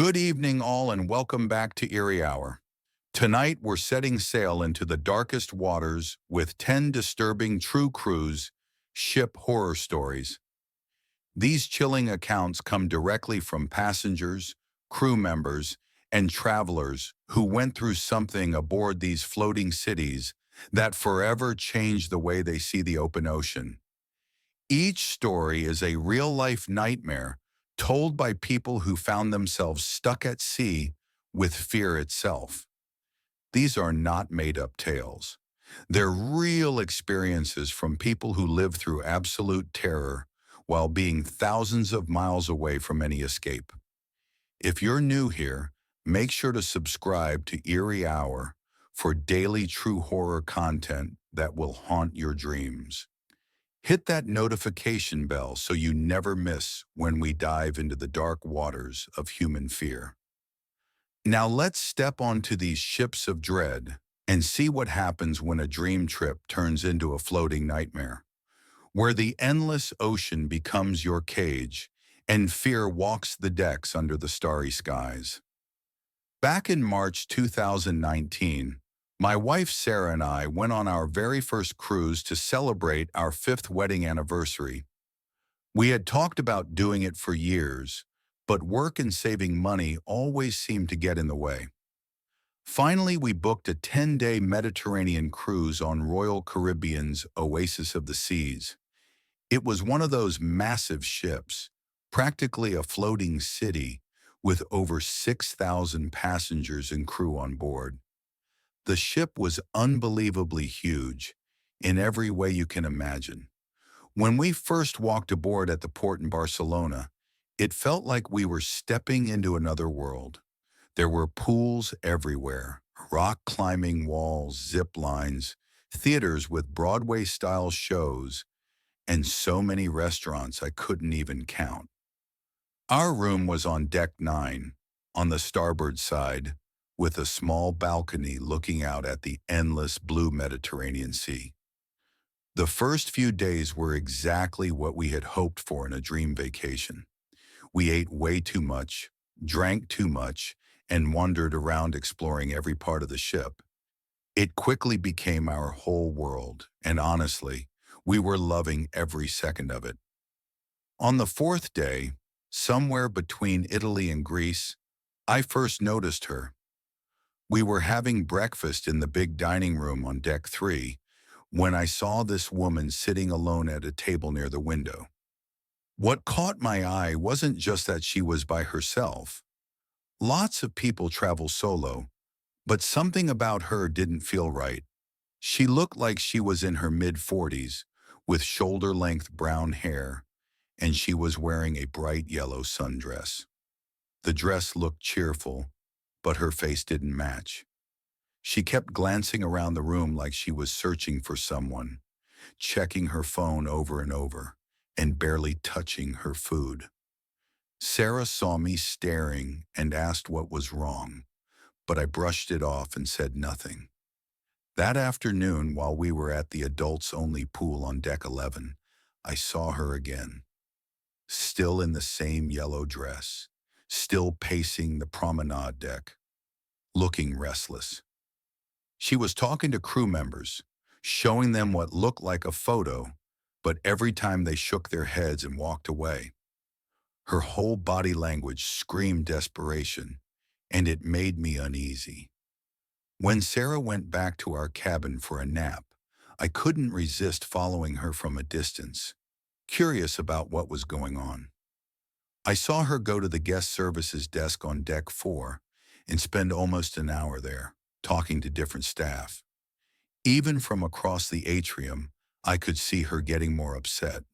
Good evening, all, and welcome back to Eerie Hour. Tonight, we're setting sail into the darkest waters with 10 disturbing true cruise ship horror stories. These chilling accounts come directly from passengers, crew members, and travelers who went through something aboard these floating cities that forever changed the way they see the open ocean. Each story is a real-life nightmare told by people who found themselves stuck at sea with fear itself. These are not made-up tales. They're real experiences from people who lived through absolute terror while being thousands of miles away from any escape. If you're new here, make sure to subscribe to Eerie Hour for daily true horror content that will haunt your dreams. Hit that notification bell so you never miss when we dive into the dark waters of human fear. Now let's step onto these ships of dread and see what happens when a dream trip turns into a floating nightmare, where the endless ocean becomes your cage and fear walks the decks under the starry skies. Back in March 2019, my wife Sarah and I went on our very first cruise to celebrate our fifth wedding anniversary. We had talked about doing it for years, but work and saving money always seemed to get in the way. Finally, we booked a 10-day Mediterranean cruise on Royal Caribbean's Oasis of the Seas. It was one of those massive ships, practically a floating city, with over 6,000 passengers and crew on board. The ship was unbelievably huge, in every way you can imagine. When we first walked aboard at the port in Barcelona, it felt like we were stepping into another world. There were pools everywhere, rock climbing walls, zip lines, theaters with Broadway-style shows, and so many restaurants I couldn't even count. Our room was on deck 9, on the starboard side, with a small balcony looking out at the endless blue Mediterranean Sea. The first few days were exactly what we had hoped for in a dream vacation. We ate way too much, drank too much, and wandered around exploring every part of the ship. It quickly became our whole world, and honestly, we were loving every second of it. On the fourth day, somewhere between Italy and Greece, I first noticed her. We were having breakfast in the big dining room on deck 3 when I saw this woman sitting alone at a table near the window. What caught my eye wasn't just that she was by herself. Lots of people travel solo, but something about her didn't feel right. She looked like she was in her mid-40s, with shoulder-length brown hair, and she was wearing a bright yellow sundress. The dress looked cheerful, but her face didn't match. She kept glancing around the room like she was searching for someone, checking her phone over and over, and barely touching her food. Sarah saw me staring and asked what was wrong, but I brushed it off and said nothing. That afternoon, while we were at the adults-only pool on deck 11, I saw her again, still in the same yellow dress, still pacing the promenade deck, looking restless. She was talking to crew members, showing them what looked like a photo, but every time they shook their heads and walked away. Her whole body language screamed desperation, and it made me uneasy. When Sarah went back to our cabin for a nap, I couldn't resist following her from a distance, curious about what was going on. I saw her go to the guest services desk on deck 4 and spend almost an hour there, talking to different staff. Even from across the atrium, I could see her getting more upset.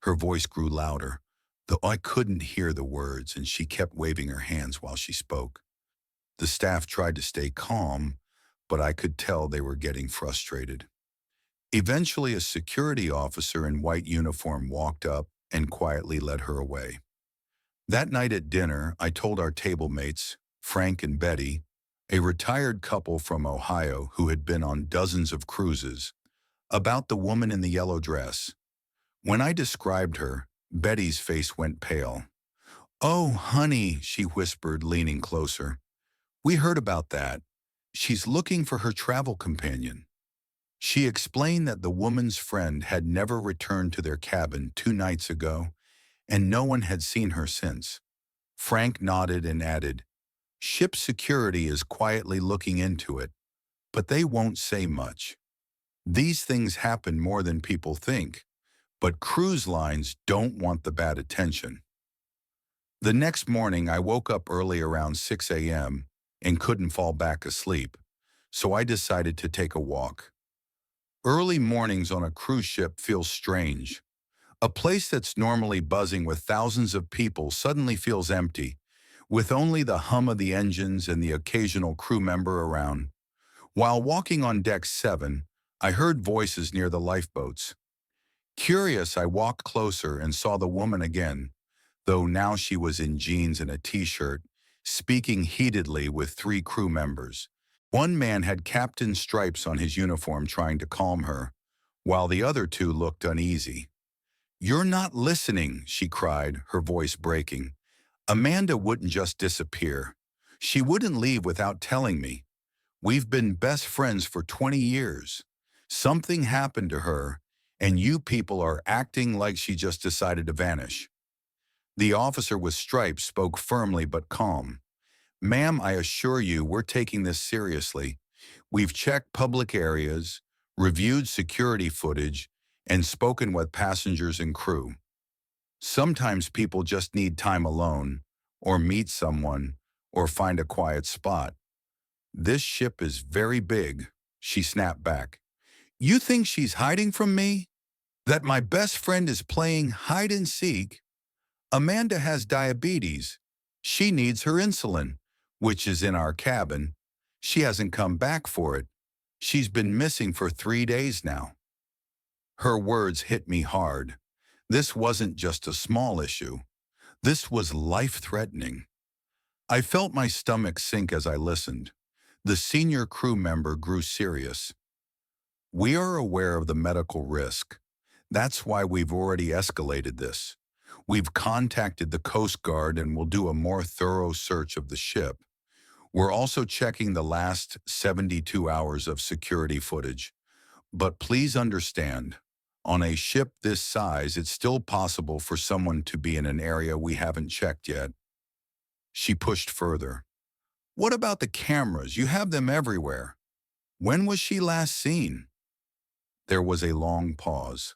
Her voice grew louder, though I couldn't hear the words, and she kept waving her hands while she spoke. The staff tried to stay calm, but I could tell they were getting frustrated. Eventually, a security officer in white uniform walked up and quietly led her away. That night at dinner, I told our table mates, Frank and Betty, a retired couple from Ohio who had been on dozens of cruises, about the woman in the yellow dress. When I described her, Betty's face went pale. "Oh, honey," she whispered, leaning closer. "We heard about that. She's looking for her travel companion." She explained that the woman's friend had never returned to their cabin 2 nights ago, and no one had seen her since. Frank nodded and added, "Ship security is quietly looking into it, but they won't say much. These things happen more than people think, but cruise lines don't want the bad attention." The next morning, I woke up early around 6 a.m. and couldn't fall back asleep, so I decided to take a walk. Early mornings on a cruise ship feel strange. A place that's normally buzzing with thousands of people suddenly feels empty, with only the hum of the engines and the occasional crew member around. While walking on deck 7, I heard voices near the lifeboats. Curious, I walked closer and saw the woman again, though now she was in jeans and a t-shirt, speaking heatedly with 3 crew members. One man had captain stripes on his uniform trying to calm her, while the other 2 looked uneasy. "You're not listening," she cried, her voice breaking. "Amanda wouldn't just disappear. She wouldn't leave without telling me. We've been best friends for 20 years. Something happened to her, and you people are acting like she just decided to vanish." The officer with stripes spoke firmly but calm. "Ma'am, I assure you we're taking this seriously. We've checked public areas, reviewed security footage, and spoken with passengers and crew. Sometimes people just need time alone, or meet someone, or find a quiet spot. This ship is very big," she snapped back. "You think she's hiding from me? That my best friend is playing hide and seek? Amanda has diabetes. She needs her insulin, which is in our cabin. She hasn't come back for it. She's been missing for 3 days now." Her words hit me hard. This wasn't just a small issue. This was life-threatening. I felt my stomach sink as I listened. The senior crew member grew serious. "We are aware of the medical risk. That's why we've already escalated this. We've contacted the Coast Guard and will do a more thorough search of the ship. We're also checking the last 72 hours of security footage. But please understand, on a ship this size, it's still possible for someone to be in an area we haven't checked yet." She pushed further. "What about the cameras? You have them everywhere. When was she last seen?" There was a long pause.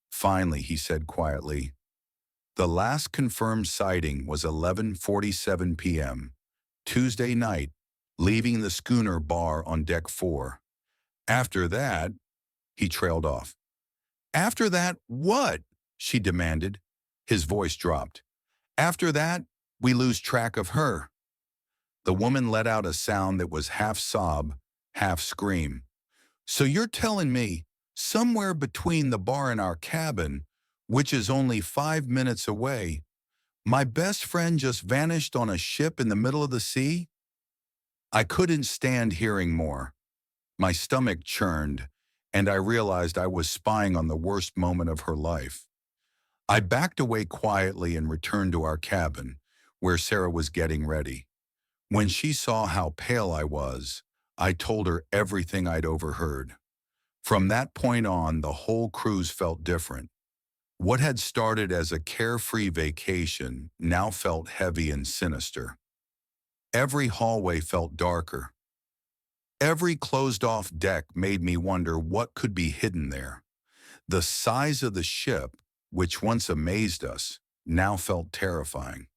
Finally, he said quietly, "The last confirmed sighting was 11:47 p.m., Tuesday night, leaving the schooner bar on deck 4. After that," he trailed off. "After that, what?" she demanded. His voice dropped. "After that, we lose track of her." The woman let out a sound that was half sob, half scream. "So you're telling me, somewhere between the bar and our cabin, which is only 5 minutes away, my best friend just vanished on a ship in the middle of the sea?" I couldn't stand hearing more. My stomach churned, and I realized I was spying on the worst moment of her life. I backed away quietly and returned to our cabin, where Sarah was getting ready. When she saw how pale I was, I told her everything I'd overheard. From that point on, the whole cruise felt different. What had started as a carefree vacation now felt heavy and sinister. Every hallway felt darker. Every closed-off deck made me wonder what could be hidden there. The size of the ship, which once amazed us, now felt terrifying.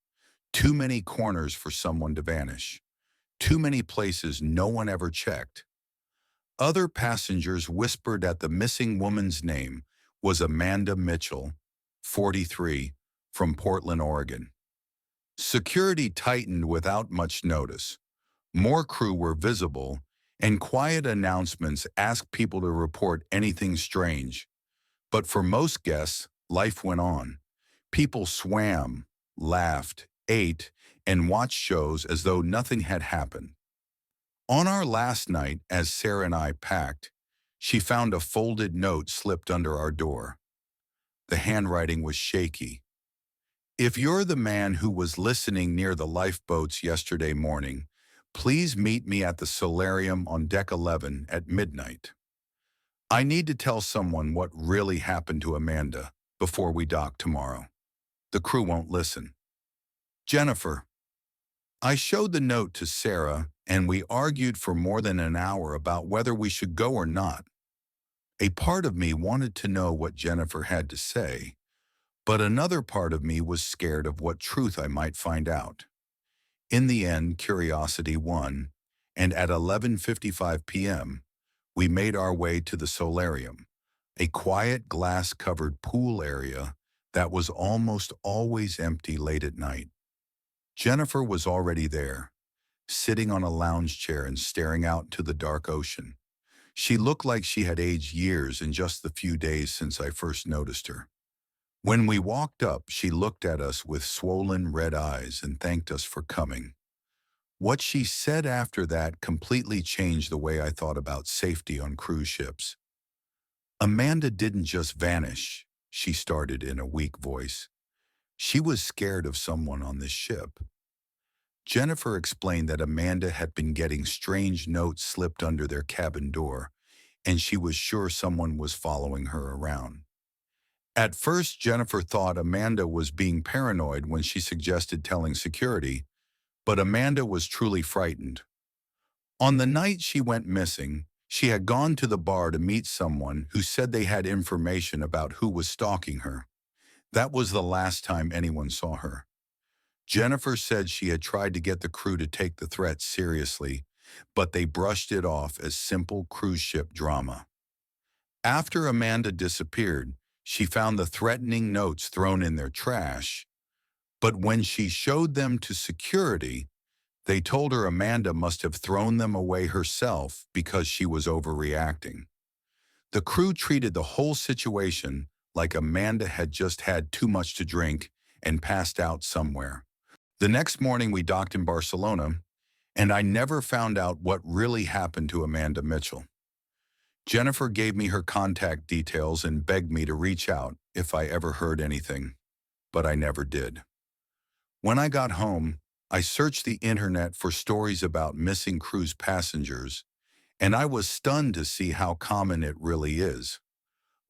Too many corners for someone to vanish. Too many places no one ever checked. Other passengers whispered that the missing woman's name was Amanda Mitchell, 43, from Portland, Oregon. Security tightened without much notice. More crew were visible, and quiet announcements asked people to report anything strange. But for most guests, life went on. People swam, laughed, ate, and watched shows as though nothing had happened. On our last night, as Sarah and I packed, she found a folded note slipped under our door. The handwriting was shaky. If you're the man who was listening near the lifeboats yesterday morning, please meet me at the solarium on deck 11 at midnight. I need to tell someone what really happened to Amanda before we dock tomorrow. The crew won't listen. Jennifer. I showed the note to Sarah, and we argued for more than an hour about whether we should go or not. A part of me wanted to know what Jennifer had to say, but another part of me was scared of what truth I might find out. In the end, curiosity won, and at 11:55 p.m., we made our way to the solarium, a quiet glass-covered pool area that was almost always empty late at night. Jennifer was already there, sitting on a lounge chair and staring out into the dark ocean. She looked like she had aged years in just the few days since I first noticed her. When we walked up, she looked at us with swollen red eyes and thanked us for coming. What she said after that completely changed the way I thought about safety on cruise ships. Amanda didn't just vanish, she started in a weak voice. She was scared of someone on this ship. Jennifer explained that Amanda had been getting strange notes slipped under their cabin door, and she was sure someone was following her around. At first, Jennifer thought Amanda was being paranoid when she suggested telling security, but Amanda was truly frightened. On the night she went missing, she had gone to the bar to meet someone who said they had information about who was stalking her. That was the last time anyone saw her. Jennifer said she had tried to get the crew to take the threat seriously, but they brushed it off as simple cruise ship drama. After Amanda disappeared, she found the threatening notes thrown in their trash, but when she showed them to security, they told her Amanda must have thrown them away herself because she was overreacting. The crew treated the whole situation like Amanda had just had too much to drink and passed out somewhere. The next morning we docked in Barcelona, and I never found out what really happened to Amanda Mitchell. Jennifer gave me her contact details and begged me to reach out if I ever heard anything, but I never did. When I got home, I searched the internet for stories about missing cruise passengers, and I was stunned to see how common it really is.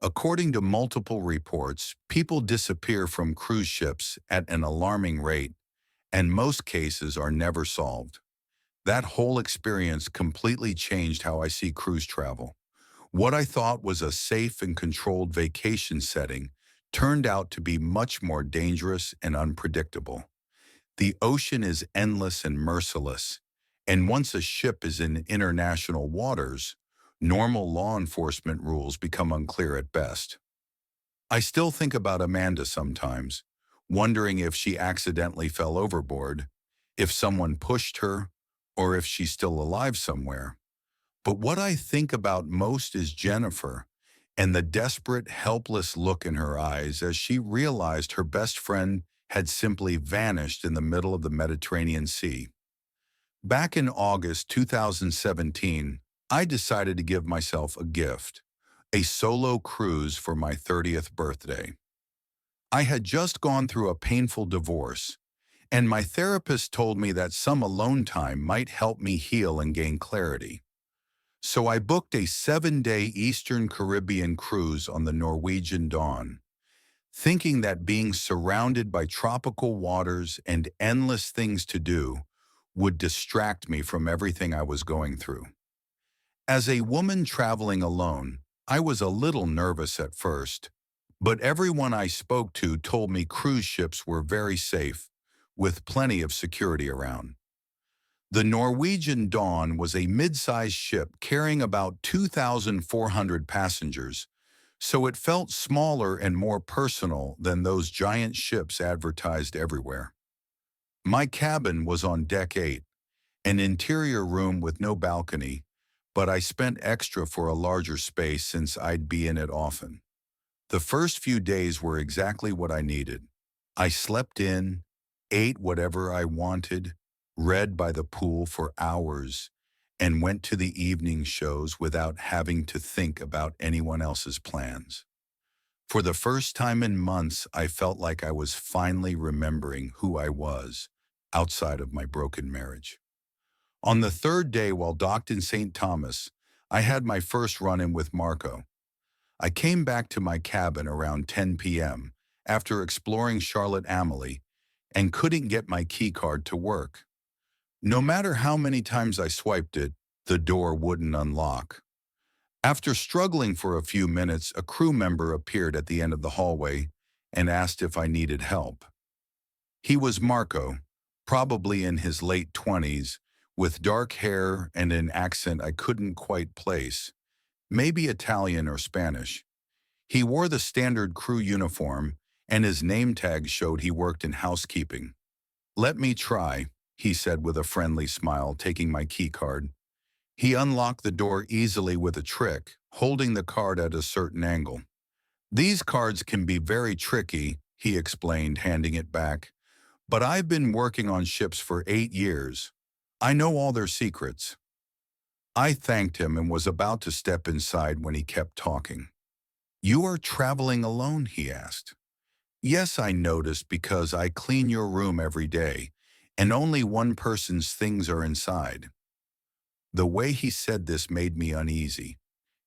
According to multiple reports, people disappear from cruise ships at an alarming rate, and most cases are never solved. That whole experience completely changed how I see cruise travel. What I thought was a safe and controlled vacation setting turned out to be much more dangerous and unpredictable. The ocean is endless and merciless, and once a ship is in international waters, normal law enforcement rules become unclear at best. I still think about Amanda sometimes, wondering if she accidentally fell overboard, if someone pushed her, or if she's still alive somewhere. But what I think about most is Jennifer and the desperate, helpless look in her eyes as she realized her best friend had simply vanished in the middle of the Mediterranean Sea. Back in August 2017, I decided to give myself a gift, a solo cruise for my 30th birthday. I had just gone through a painful divorce, and my therapist told me that some alone time might help me heal and gain clarity. So I booked a 7-day Eastern Caribbean cruise on the Norwegian Dawn, thinking that being surrounded by tropical waters and endless things to do would distract me from everything I was going through. As a woman traveling alone, I was a little nervous at first, but everyone I spoke to told me cruise ships were very safe, with plenty of security around. The Norwegian Dawn was a mid-sized ship carrying about 2,400 passengers, so it felt smaller and more personal than those giant ships advertised everywhere. My cabin was on deck 8, an interior room with no balcony, but I spent extra for a larger space since I'd be in it often. The first few days were exactly what I needed. I slept in, ate whatever I wanted, read by the pool for hours, and went to the evening shows without having to think about anyone else's plans. For the first time in months, I felt like I was finally remembering who I was outside of my broken marriage. On the third day while docked in St. Thomas, I had my first run-in with Marco. I came back to my cabin around 10 p.m. after exploring Charlotte Amalie and couldn't get my key card to work. No matter how many times I swiped it, the door wouldn't unlock. After struggling for a few minutes, a crew member appeared at the end of the hallway and asked if I needed help. He was Marco, probably in his late 20s, with dark hair and an accent I couldn't quite place, maybe Italian or Spanish. He wore the standard crew uniform, and his name tag showed he worked in housekeeping. "Let me try," he said with a friendly smile, taking my key card. He unlocked the door easily with a trick, holding the card at a certain angle. "These cards can be very tricky," he explained, handing it back. "But I've been working on ships for 8 years. I know all their secrets." I thanked him and was about to step inside when he kept talking. "You are traveling alone?" he asked. "Yes, I noticed because I clean your room every day, and only one person's things are inside." The way he said this made me uneasy.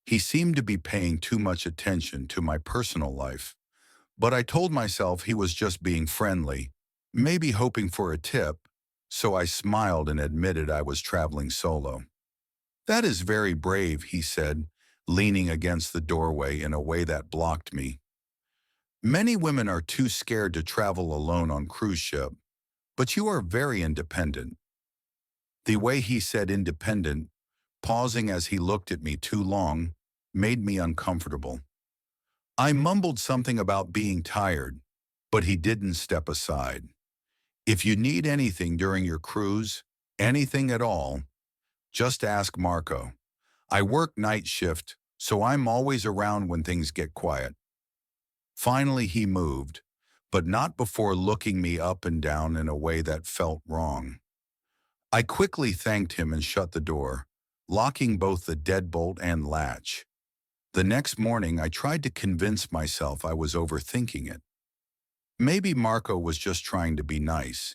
He seemed to be paying too much attention to my personal life. But I told myself he was just being friendly, maybe hoping for a tip, so I smiled and admitted I was traveling solo. "That is very brave," he said, leaning against the doorway in a way that blocked me. "Many women are too scared to travel alone on cruise ship, but you are very independent." The way he said independent, pausing as he looked at me too long, made me uncomfortable. I mumbled something about being tired, but he didn't step aside. "If you need anything during your cruise, anything at all, just ask Marco. I work night shift, so I'm always around when things get quiet." Finally he moved, but not before looking me up and down in a way that felt wrong. I quickly thanked him and shut the door, locking both the deadbolt and latch. The next morning I tried to convince myself I was overthinking it. Maybe Marco was just trying to be nice,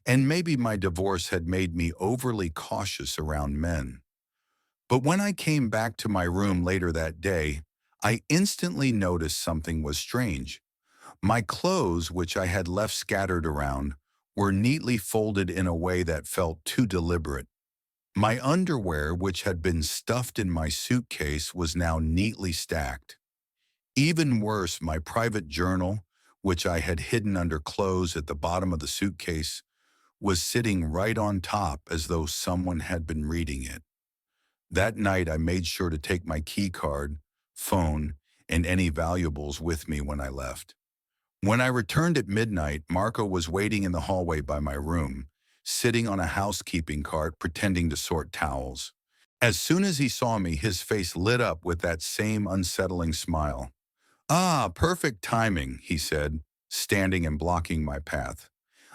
and maybe my divorce had made me overly cautious around men. But when I came back to my room later that day, I instantly noticed something was strange. My clothes, which I had left scattered around, were neatly folded in a way that felt too deliberate. My underwear, which had been stuffed in my suitcase, was now neatly stacked. Even worse, my private journal, which I had hidden under clothes at the bottom of the suitcase, was sitting right on top as though someone had been reading it. That night, I made sure to take my key card, phone, and any valuables with me when I left. When I returned at midnight, Marco was waiting in the hallway by my room, sitting on a housekeeping cart pretending to sort towels. As soon as he saw me, his face lit up with that same unsettling smile. "Ah, perfect timing," he said, standing and blocking my path.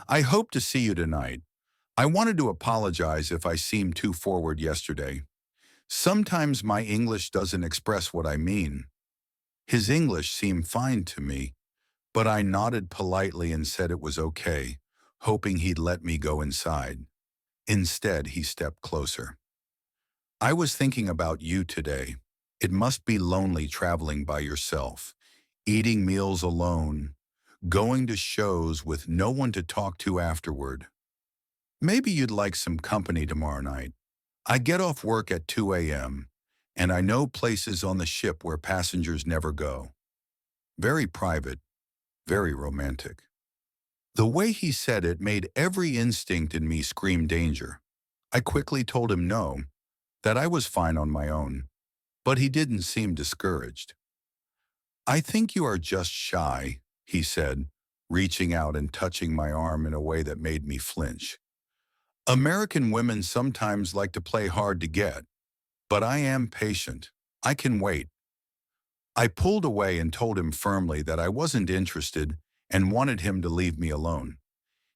"I hope to see you tonight. I wanted to apologize if I seemed too forward yesterday. Sometimes my English doesn't express what I mean." His English seemed fine to me, but I nodded politely and said it was okay, hoping he'd let me go inside. Instead, he stepped closer. "I was thinking about you today. It must be lonely traveling by yourself, eating meals alone, going to shows with no one to talk to afterward. Maybe you'd like some company tomorrow night. I get off work at 2 a.m., and I know places on the ship where passengers never go. Very private, very romantic." The way he said it made every instinct in me scream danger. I quickly told him no, that I was fine on my own, but he didn't seem discouraged. "I think you are just shy," he said, reaching out and touching my arm in a way that made me flinch. "American women sometimes like to play hard to get, but I am patient. I can wait." I pulled away and told him firmly that I wasn't interested and wanted him to leave me alone.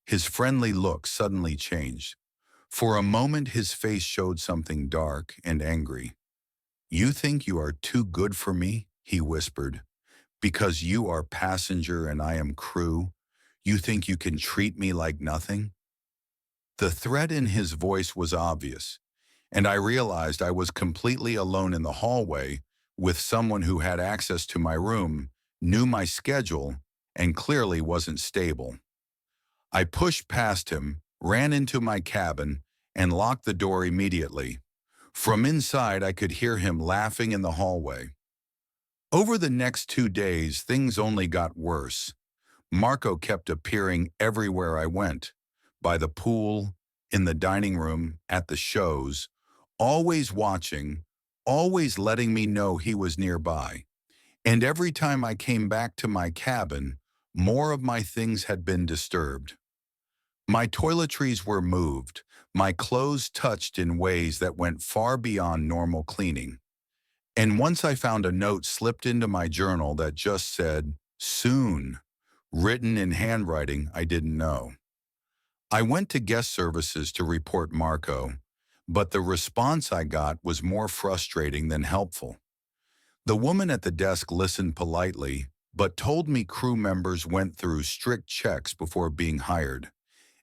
His friendly look suddenly changed. For a moment his face showed something dark and angry. "You think you are too good for me?" he whispered, Because you are passenger and I am crew, you think you can treat me like nothing? The threat in his voice was obvious, and I realized I was completely alone in the hallway with someone who had access to my room, knew my schedule, and clearly wasn't stable. I pushed past him, ran into my cabin, and locked the door immediately. From inside, I could hear him laughing in the hallway. Over the next 2 days, things only got worse. Marco kept appearing everywhere I went, by the pool, in the dining room, at the shows, always watching, always letting me know he was nearby. And every time I came back to my cabin, more of my things had been disturbed. My toiletries were moved, my clothes touched in ways that went far beyond normal cleaning. And once I found a note slipped into my journal that just said, "Soon," written in handwriting I didn't know. I went to guest services to report Marco, but the response I got was more frustrating than helpful. The woman at the desk listened politely, but told me crew members went through strict checks before being hired,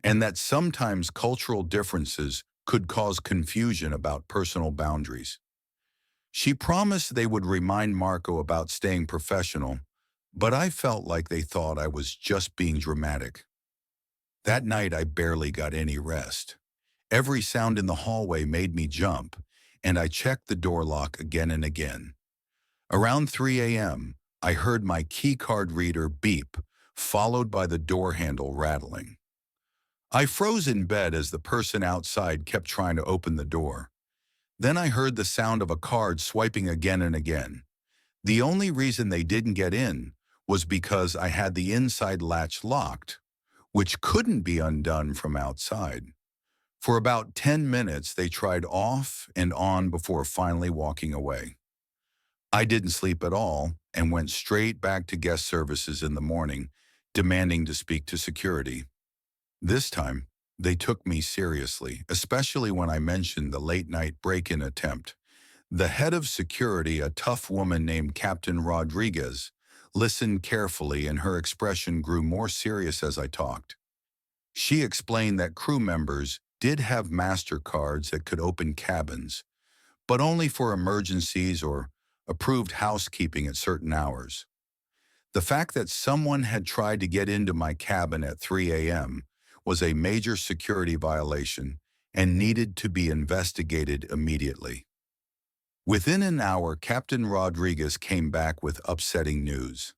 and that sometimes cultural differences could cause confusion about personal boundaries. She promised they would remind Marco about staying professional, but I felt like they thought I was just being dramatic. That night I barely got any rest. Every sound in the hallway made me jump, and I checked the door lock again and again. Around 3 a.m., I heard my keycard reader beep, followed by the door handle rattling. I froze in bed as the person outside kept trying to open the door. Then I heard the sound of a card swiping again and again. The only reason they didn't get in was because I had the inside latch locked, which couldn't be undone from outside. For about 10 minutes, they tried off and on before finally walking away. I didn't sleep at all and went straight back to guest services in the morning, demanding to speak to security. This time, they took me seriously, especially when I mentioned the late-night break-in attempt. The head of security, a tough woman named Captain Rodriguez, listened carefully and her expression grew more serious as I talked. She explained that crew members did have MasterCards that could open cabins, but only for emergencies or approved housekeeping at certain hours. The fact that someone had tried to get into my cabin at 3 a.m. was a major security violation and needed to be investigated immediately. Within an hour, Captain Rodriguez came back with upsetting news.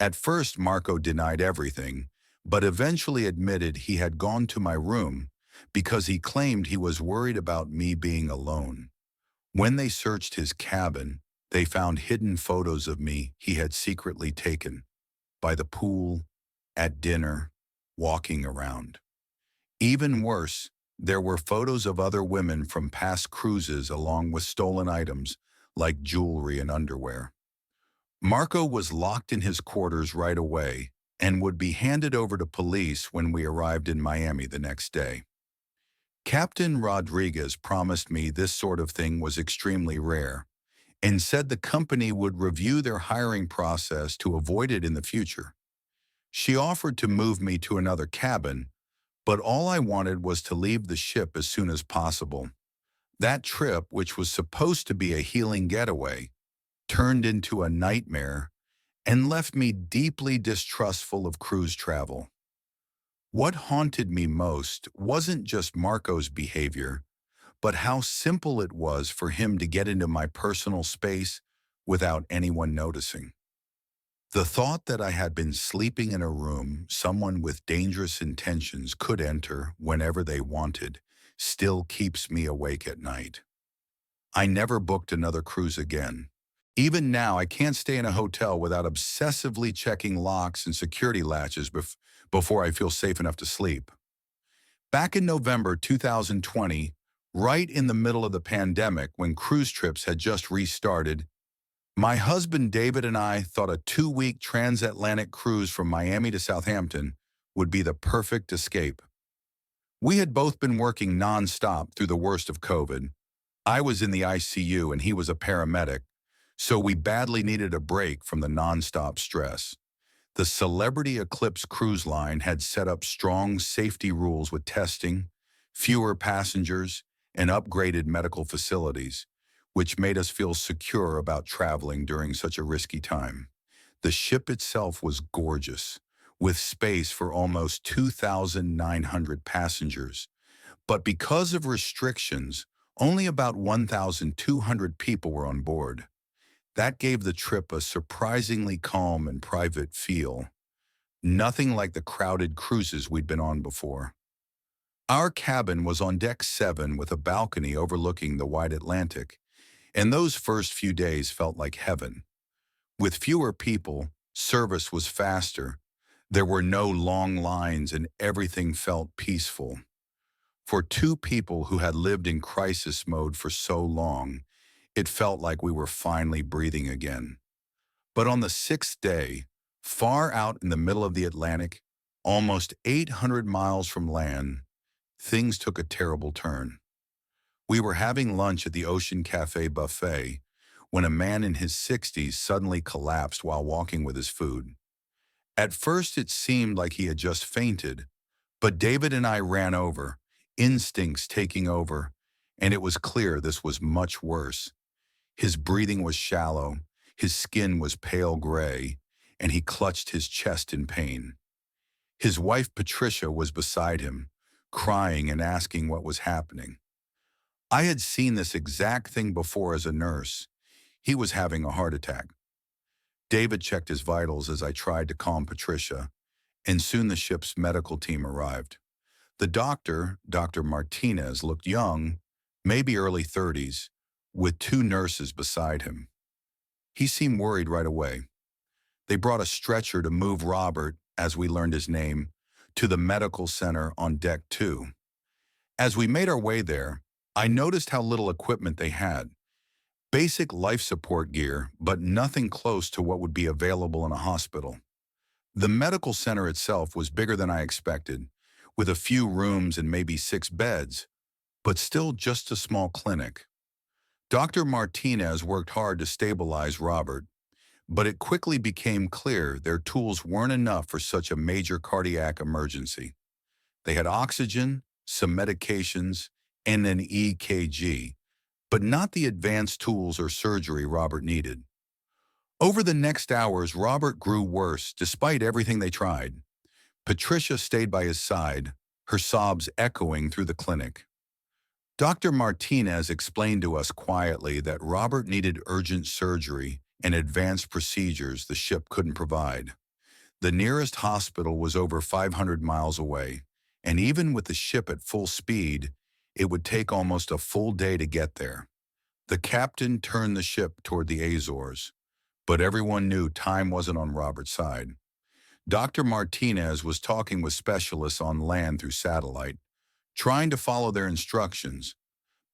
At first, Marco denied everything, but eventually admitted he had gone to my room because he claimed he was worried about me being alone. When they searched his cabin, they found hidden photos of me he had secretly taken, by the pool, at dinner, walking around. Even worse, there were photos of other women from past cruises along with stolen items like jewelry and underwear. Marco was locked in his quarters right away and would be handed over to police when we arrived in Miami the next day. Captain Rodriguez promised me this sort of thing was extremely rare and said the company would review their hiring process to avoid it in the future. She offered to move me to another cabin, but all I wanted was to leave the ship as soon as possible. That trip, which was supposed to be a healing getaway, turned into a nightmare and left me deeply distrustful of cruise travel. What haunted me most wasn't just Marco's behavior, but how simple it was for him to get into my personal space without anyone noticing. The thought that I had been sleeping in a room someone with dangerous intentions could enter whenever they wanted still keeps me awake at night. I never booked another cruise again. Even now, I can't stay in a hotel without obsessively checking locks and security latches before I feel safe enough to sleep. Back in November 2020, right in the middle of the pandemic when cruise trips had just restarted, my husband David and I thought a 2-week transatlantic cruise from Miami to Southampton would be the perfect escape. We had both been working nonstop through the worst of COVID. I was in the ICU and he was a paramedic, So we badly needed a break from the nonstop stress. The Celebrity Eclipse cruise line had set up strong safety rules with testing, fewer passengers, and upgraded medical facilities, which made us feel secure about traveling during such a risky time. The ship itself was gorgeous, with space for almost 2,900 passengers. But because of restrictions, only about 1,200 people were on board. That gave the trip a surprisingly calm and private feel, nothing like the crowded cruises we'd been on before. Our cabin was on deck 7 with a balcony overlooking the wide Atlantic, and those first few days felt like heaven. With fewer people, service was faster. There were no long lines and everything felt peaceful. For two people who had lived in crisis mode for so long, it felt like we were finally breathing again. But on the sixth day, far out in the middle of the Atlantic, almost 800 miles from land, things took a terrible turn. We were having lunch at the Ocean Cafe buffet when a man in his 60s suddenly collapsed while walking with his food. At first, it seemed like he had just fainted, but David and I ran over, instincts taking over, and it was clear this was much worse. His breathing was shallow, his skin was pale gray, and he clutched his chest in pain. His wife Patricia was beside him, crying and asking what was happening. I had seen this exact thing before as a nurse. He was having a heart attack. David checked his vitals as I tried to calm Patricia, and soon the ship's medical team arrived. The doctor, Dr. Martinez, looked young, maybe early 30s, with two nurses beside him. He seemed worried right away. They brought a stretcher to move Robert, as we learned his name, to the medical center on deck 2. As we made our way there, I noticed how little equipment they had. Basic life support gear, but nothing close to what would be available in a hospital. The medical center itself was bigger than I expected, with a few rooms and maybe 6 beds, but still just a small clinic. Dr. Martinez worked hard to stabilize Robert, but it quickly became clear their tools weren't enough for such a major cardiac emergency. They had oxygen, some medications, and an EKG, but not the advanced tools or surgery Robert needed. Over the next hours, Robert grew worse despite everything they tried. Patricia stayed by his side, her sobs echoing through the clinic. Dr. Martinez explained to us quietly that Robert needed urgent surgery and advanced procedures the ship couldn't provide. The nearest hospital was over 500 miles away, and even with the ship at full speed, it would take almost a full day to get there. The captain turned the ship toward the Azores, but everyone knew time wasn't on Robert's side. Dr. Martinez was talking with specialists on land through satellite, trying to follow their instructions,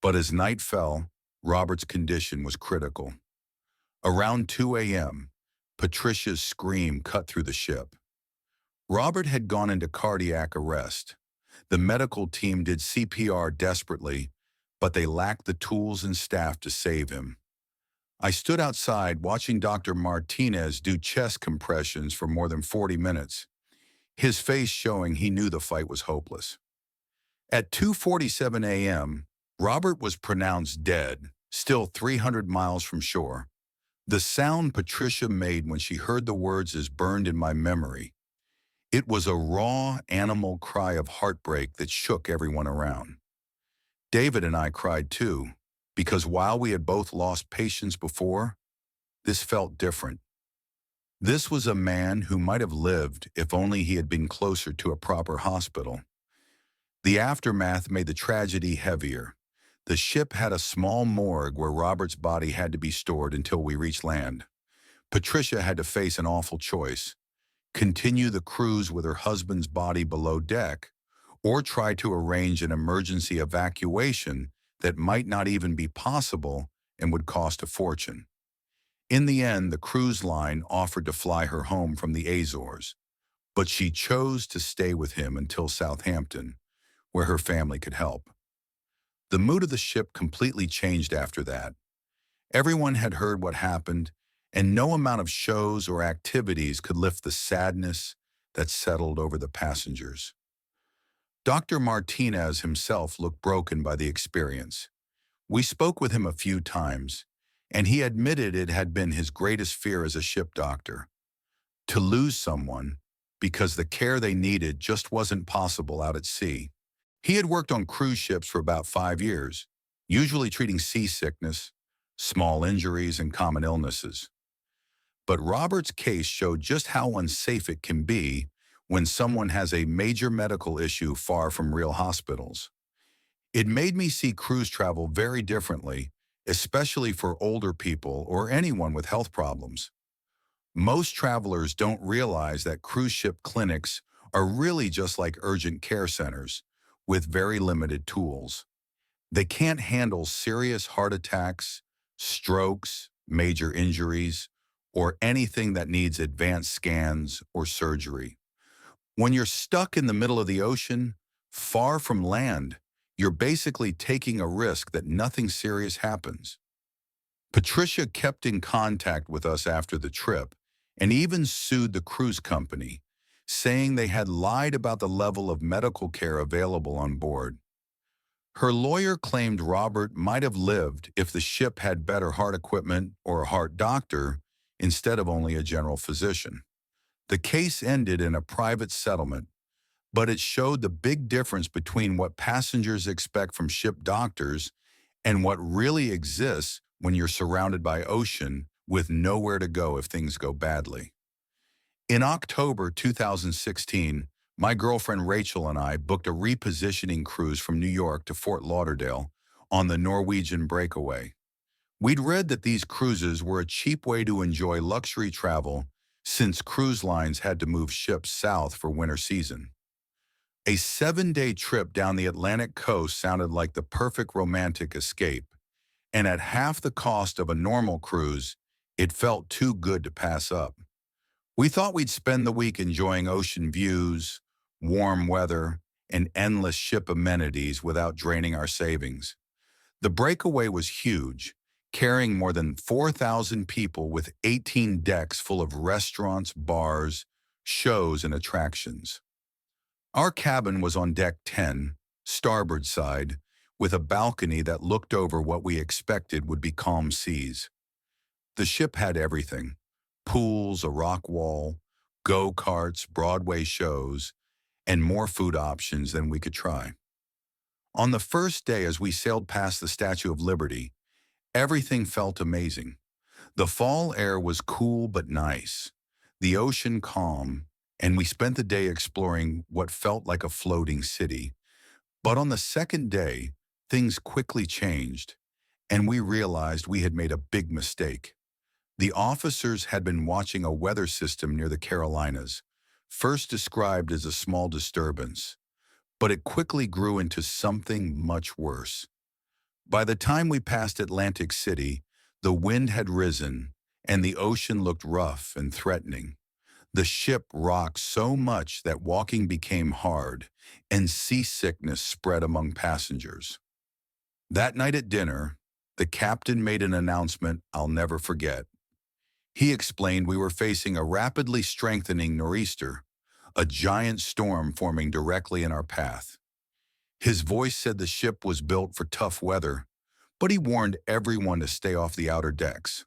but as night fell, Robert's condition was critical. Around 2 a.m., Patricia's scream cut through the ship. Robert had gone into cardiac arrest. The medical team did CPR desperately, but they lacked the tools and staff to save him. I stood outside watching Dr. Martinez do chest compressions for more than 40 minutes, his face showing he knew the fight was hopeless. At 2:47 a.m., Robert was pronounced dead, still 300 miles from shore. The sound Patricia made when she heard the words is burned in my memory. It was a raw, animal cry of heartbreak that shook everyone around. David and I cried too, because while we had both lost patients before, this felt different. This was a man who might have lived if only he had been closer to a proper hospital. The aftermath made the tragedy heavier. The ship had a small morgue where Robert's body had to be stored until we reached land. Patricia had to face an awful choice: continue the cruise with her husband's body below deck, or try to arrange an emergency evacuation that might not even be possible and would cost a fortune. In the end, the cruise line offered to fly her home from the Azores, but she chose to stay with him until Southampton, where her family could help. The mood of the ship completely changed after that. Everyone had heard what happened, and no amount of shows or activities could lift the sadness that settled over the passengers. Dr. Martinez himself looked broken by the experience. We spoke with him a few times, and he admitted it had been his greatest fear as a ship doctor, to lose someone because the care they needed just wasn't possible out at sea. He had worked on cruise ships for about 5 years, usually treating seasickness, small injuries, and common illnesses. But Robert's case showed just how unsafe it can be when someone has a major medical issue far from real hospitals. It made me see cruise travel very differently, especially for older people or anyone with health problems. Most travelers don't realize that cruise ship clinics are really just like urgent care centers, with very limited tools. They can't handle serious heart attacks, strokes, major injuries, or anything that needs advanced scans or surgery. When you're stuck in the middle of the ocean, far from land, you're basically taking a risk that nothing serious happens. Patricia kept in contact with us after the trip and even sued the cruise company, saying they had lied about the level of medical care available on board. Her lawyer claimed Robert might have lived if the ship had better heart equipment or a heart doctor instead of only a general physician. The case ended in a private settlement, but it showed the big difference between what passengers expect from ship doctors and what really exists when you're surrounded by ocean with nowhere to go if things go badly. In October 2016, my girlfriend Rachel and I booked a repositioning cruise from New York to Fort Lauderdale on the Norwegian Breakaway. We'd read that these cruises were a cheap way to enjoy luxury travel since cruise lines had to move ships south for winter season. A 7-day trip down the Atlantic coast sounded like the perfect romantic escape, and at half the cost of a normal cruise, it felt too good to pass up. We thought we'd spend the week enjoying ocean views, warm weather, and endless ship amenities without draining our savings. The breakaway was huge, carrying more than 4,000 people with 18 decks full of restaurants, bars, shows, and attractions. Our cabin was on deck 10, starboard side, with a balcony that looked over what we expected would be calm seas. The ship had everything: pools, a rock wall, go-karts, Broadway shows, and more food options than we could try. On the first day as we sailed past the Statue of Liberty, everything felt amazing. The fall air was cool but nice, the ocean calm, and we spent the day exploring what felt like a floating city. But on the second day, things quickly changed, and we realized we had made a big mistake. The officers had been watching a weather system near the Carolinas, first described as a small disturbance, but it quickly grew into something much worse. By the time we passed Atlantic City, the wind had risen, and the ocean looked rough and threatening. The ship rocked so much that walking became hard, and seasickness spread among passengers. That night at dinner, the captain made an announcement I'll never forget. He explained we were facing a rapidly strengthening nor'easter, a giant storm forming directly in our path. His voice said the ship was built for tough weather, but he warned everyone to stay off the outer decks.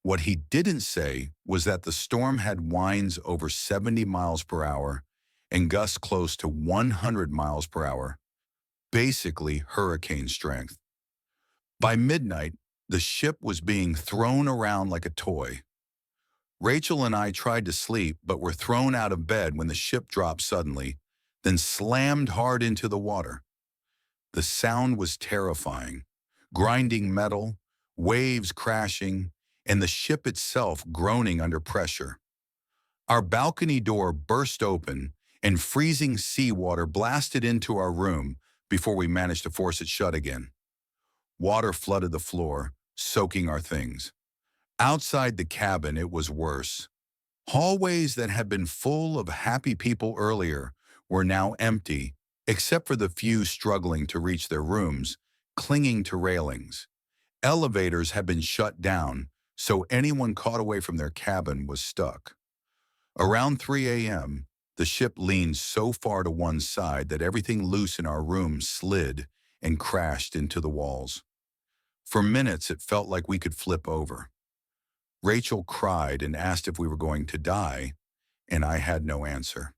What he didn't say was that the storm had winds over 70 miles per hour and gusts close to 100 miles per hour, basically hurricane strength. By midnight, the ship was being thrown around like a toy. Rachel and I tried to sleep but were thrown out of bed when the ship dropped suddenly, then slammed hard into the water. The sound was terrifying: grinding metal, waves crashing, and the ship itself groaning under pressure. Our balcony door burst open, and freezing seawater blasted into our room before we managed to force it shut again. Water flooded the floor, soaking our things. Outside the cabin, it was worse. Hallways that had been full of happy people earlier were now empty, except for the few struggling to reach their rooms, clinging to railings. Elevators had been shut down, so anyone caught away from their cabin was stuck. Around 3 a.m., the ship leaned so far to one side that everything loose in our room slid and crashed into the walls. For minutes, it felt like we could flip over. Rachel cried and asked if we were going to die, and I had no answer.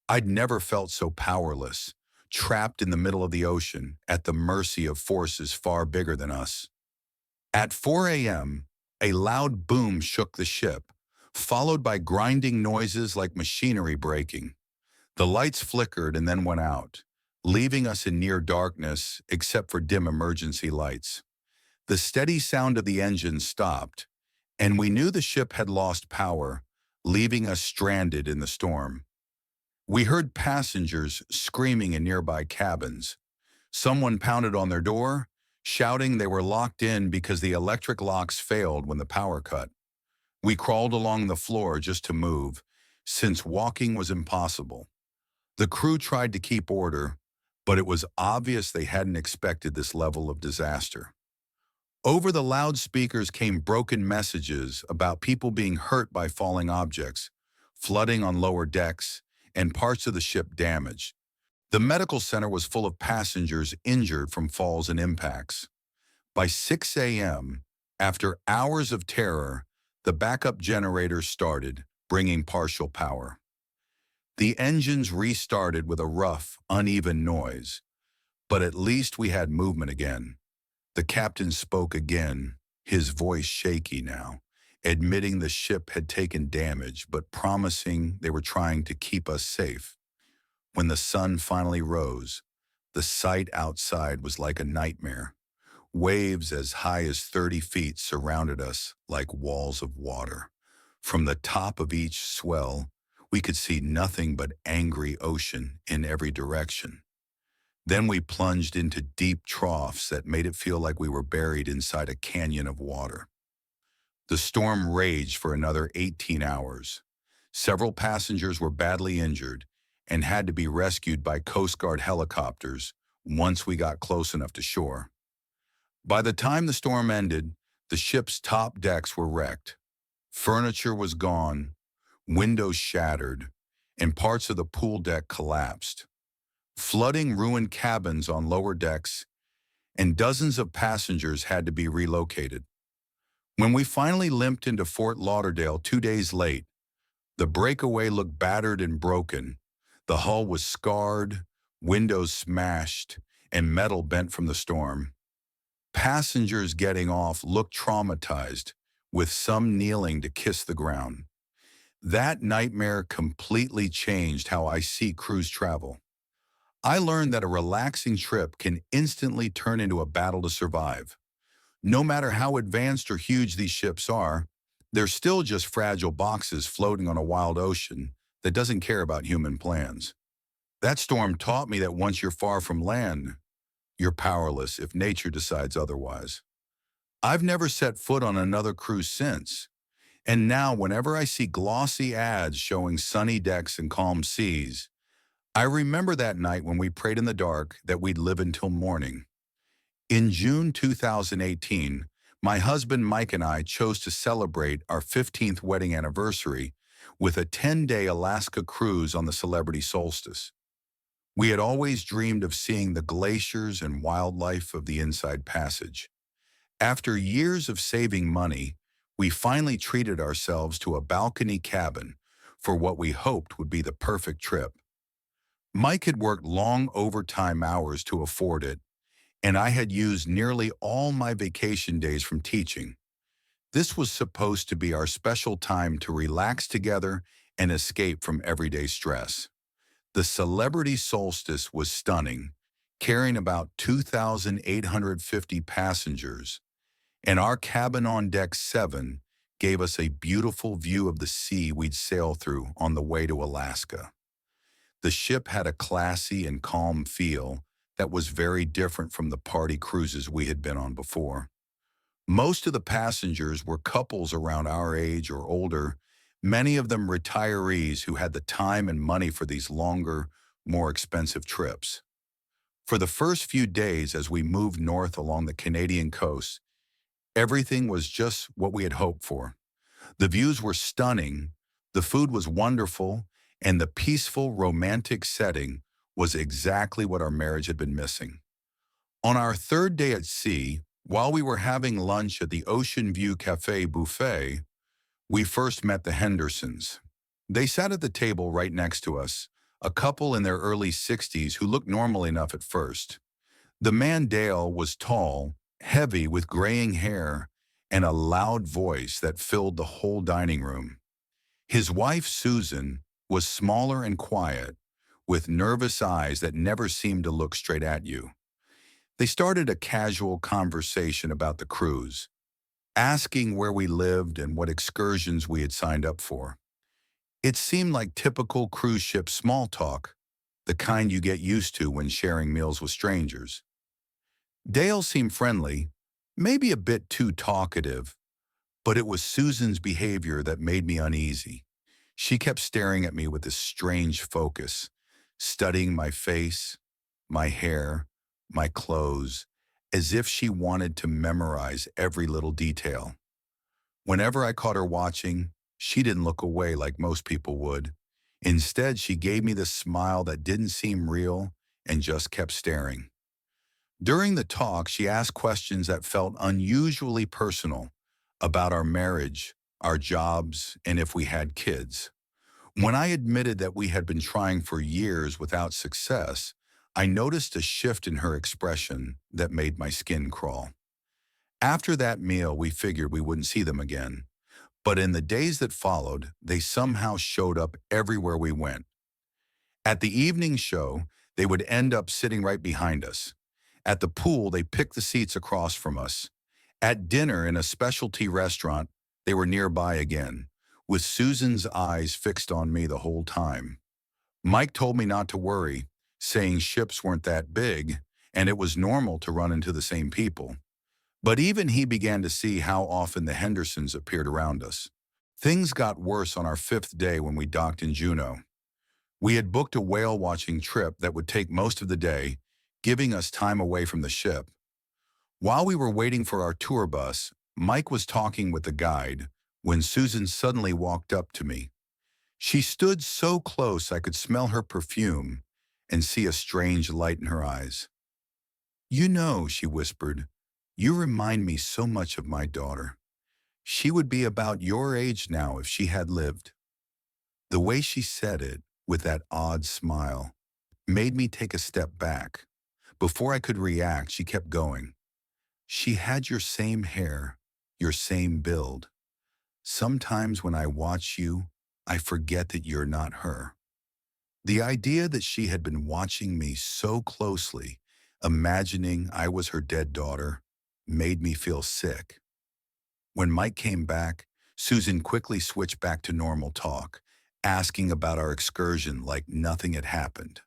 I'd never felt so powerless, trapped in the middle of the ocean, at the mercy of forces far bigger than us. At 4 a.m., a loud boom shook the ship, followed by grinding noises like machinery breaking. The lights flickered and then went out, leaving us in near darkness except for dim emergency lights. The steady sound of the engine stopped, and we knew the ship had lost power, leaving us stranded in the storm. We heard passengers screaming in nearby cabins. Someone pounded on their door, shouting they were locked in because the electric locks failed when the power cut. We crawled along the floor just to move, since walking was impossible. The crew tried to keep order, but it was obvious they hadn't expected this level of disaster. Over the loudspeakers came broken messages about people being hurt by falling objects, flooding on lower decks, and parts of the ship damaged. The medical center was full of passengers injured from falls and impacts. By 6 a.m., after hours of terror, the backup generators started, bringing partial power. The engines restarted with a rough, uneven noise, but at least we had movement again. The captain spoke again, his voice shaky now, admitting the ship had taken damage but promising they were trying to keep us safe. When the sun finally rose, the sight outside was like a nightmare. Waves as high as 30 feet surrounded us like walls of water. From the top of each swell, we could see nothing but angry ocean in every direction. Then we plunged into deep troughs that made it feel like we were buried inside a canyon of water. The storm raged for another 18 hours. Several passengers were badly injured and had to be rescued by Coast Guard helicopters once we got close enough to shore. By the time the storm ended, the ship's top decks were wrecked. Furniture was gone, windows shattered, and parts of the pool deck collapsed. Flooding ruined cabins on lower decks, and dozens of passengers had to be relocated. When we finally limped into Fort Lauderdale 2 days late, the breakaway looked battered and broken. The hull was scarred, windows smashed, and metal bent from the storm. Passengers getting off looked traumatized, with some kneeling to kiss the ground. That nightmare completely changed how I see cruise travel. I learned that a relaxing trip can instantly turn into a battle to survive. No matter how advanced or huge these ships are, they're still just fragile boxes floating on a wild ocean that doesn't care about human plans. That storm taught me that once you're far from land, you're powerless if nature decides otherwise. I've never set foot on another cruise since, and now whenever I see glossy ads showing sunny decks and calm seas, I remember that night when we prayed in the dark that we'd live until morning. In June 2018, my husband Mike and I chose to celebrate our 15th wedding anniversary with a 10-day Alaska cruise on the Celebrity Solstice. We had always dreamed of seeing the glaciers and wildlife of the Inside Passage. After years of saving money, we finally treated ourselves to a balcony cabin for what we hoped would be the perfect trip. Mike had worked long overtime hours to afford it, and I had used nearly all my vacation days from teaching. This was supposed to be our special time to relax together and escape from everyday stress. The Celebrity Solstice was stunning, carrying about 2,850 passengers, and our cabin on deck 7 gave us a beautiful view of the sea we'd sail through on the way to Alaska. The ship had a classy and calm feel that was very different from the party cruises we had been on before. Most of the passengers were couples around our age or older, many of them retirees who had the time and money for these longer, more expensive trips. For the first few days as we moved north along the Canadian coast, Everything was just what we had hoped for. The views were stunning, the food was wonderful, and the peaceful, romantic setting was exactly what our marriage had been missing. On our third day at sea, while we were having lunch at the Ocean View Cafe buffet, we first met the Hendersons. They sat at the table right next to us, a couple in their early 60s who looked normal enough at first. The man Dale was tall, heavy with graying hair, and a loud voice that filled the whole dining room. His wife, Susan, was smaller and quiet, with nervous eyes that never seemed to look straight at you. They started a casual conversation about the cruise, asking where we lived and what excursions we had signed up for. It seemed like typical cruise ship small talk, the kind you get used to when sharing meals with strangers. Dale seemed friendly, maybe a bit too talkative, but it was Susan's behavior that made me uneasy. She kept staring at me with this strange focus, studying my face, my hair, my clothes, as if she wanted to memorize every little detail. Whenever I caught her watching, she didn't look away like most people would. Instead, she gave me this smile that didn't seem real and just kept staring. During the talk, she asked questions that felt unusually personal about our marriage, our jobs, and if we had kids. When I admitted that we had been trying for years without success, I noticed a shift in her expression that made my skin crawl. After that meal, we figured we wouldn't see them again. But in the days that followed, they somehow showed up everywhere we went. At the evening show, they would end up sitting right behind us. At the pool, they picked the seats across from us. At dinner in a specialty restaurant, they were nearby again, with Susan's eyes fixed on me the whole time. Mike told me not to worry, saying ships weren't that big, and it was normal to run into the same people. But even he began to see how often the Hendersons appeared around us. Things got worse on our fifth day when we docked in Juneau. We had booked a whale-watching trip that would take most of the day, giving us time away from the ship. While we were waiting for our tour bus, Mike was talking with the guide when Susan suddenly walked up to me. She stood so close I could smell her perfume and see a strange light in her eyes. "You know," she whispered, "you remind me so much of my daughter. She would be about your age now if she had lived." The way she said it, with that odd smile, made me take a step back. Before I could react, she kept going. "She had your same hair, your same build. Sometimes when I watch you, I forget that you're not her." The idea that she had been watching me so closely, imagining I was her dead daughter, made me feel sick. When Mike came back, Susan quickly switched back to normal talk, asking about our excursion like nothing had happened.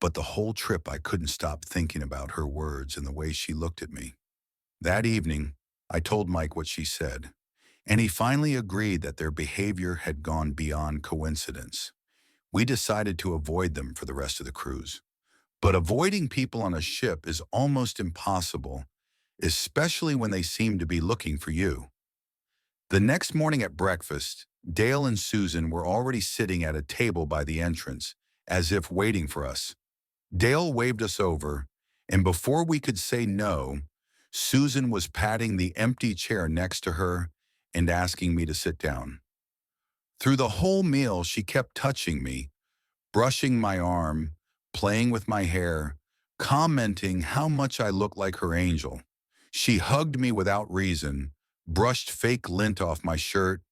But the whole trip I couldn't stop thinking about her words and the way she looked at me. That evening, I told Mike what she said, and he finally agreed that their behavior had gone beyond coincidence. We decided to avoid them for the rest of the cruise. But avoiding people on a ship is almost impossible, especially when they seem to be looking for you. The next morning at breakfast, Dale and Susan were already sitting at a table by the entrance, as if waiting for us. Dale waved us over, and before we could say no, Susan was patting the empty chair next to her and asking me to sit down. Through the whole meal, she kept touching me, brushing my arm, playing with my hair, commenting how much I looked like her angel. She hugged me without reason, brushed fake lint off my shirt,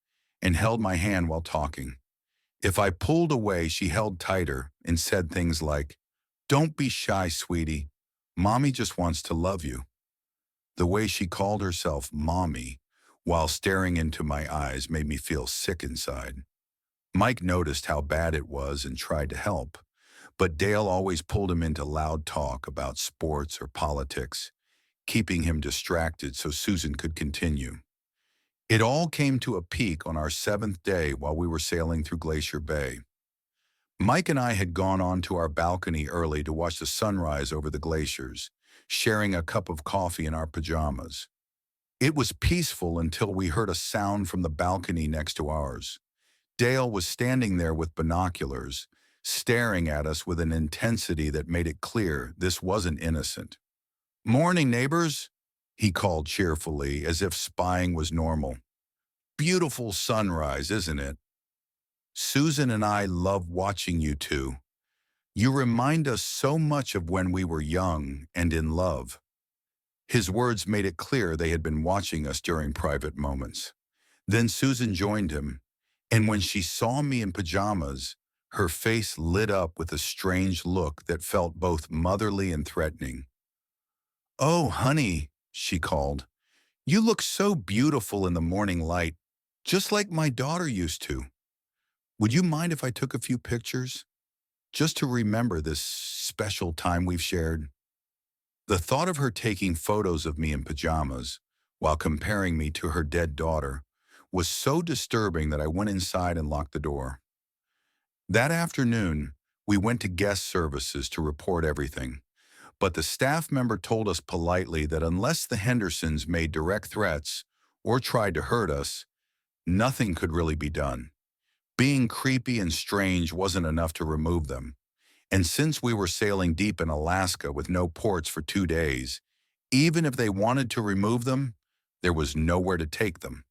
and held my hand while talking. If I pulled away, she held tighter and said things like, "Don't be shy, sweetie. Mommy just wants to love you." The way she called herself Mommy while staring into my eyes made me feel sick inside. Mike noticed how bad it was and tried to help, but Dale always pulled him into loud talk about sports or politics, keeping him distracted so Susan could continue. It all came to a peak on our seventh day while we were sailing through Glacier Bay. Mike and I had gone onto our balcony early to watch the sunrise over the glaciers, sharing a cup of coffee in our pajamas. It was peaceful until we heard a sound from the balcony next to ours. Dale was standing there with binoculars, staring at us with an intensity that made it clear this wasn't innocent. "Morning, neighbors," he called cheerfully, as if spying was normal. "Beautiful sunrise, isn't it? Susan and I love watching you two. You remind us so much of when we were young and in love." His words made it clear they had been watching us during private moments. Then Susan joined him, and when she saw me in pajamas, her face lit up with a strange look that felt both motherly and threatening. "Oh, honey," she called, "you look so beautiful in the morning light, just like my daughter used to. Would you mind if I took a few pictures, just to remember this special time we've shared?" The thought of her taking photos of me in pajamas while comparing me to her dead daughter was so disturbing that I went inside and locked the door. That afternoon, we went to guest services to report everything, but the staff member told us politely that unless the Hendersons made direct threats or tried to hurt us, nothing could really be done. Being creepy and strange wasn't enough to remove them. And since we were sailing deep in Alaska with no ports for 2 days, even if they wanted to remove them, there was nowhere to take them.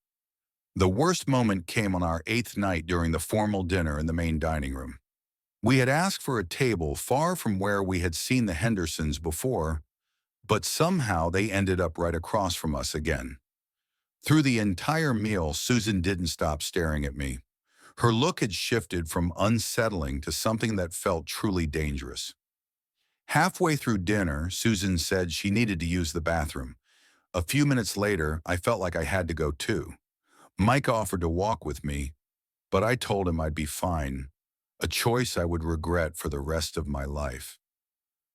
The worst moment came on our 8th night during the formal dinner in the main dining room. We had asked for a table far from where we had seen the Hendersons before, but somehow they ended up right across from us again. Through the entire meal, Susan didn't stop staring at me. Her look had shifted from unsettling to something that felt truly dangerous. Halfway through dinner, Susan said she needed to use the bathroom. A few minutes later, I felt like I had to go too. Mike offered to walk with me, but I told him I'd be fine, a choice I would regret for the rest of my life.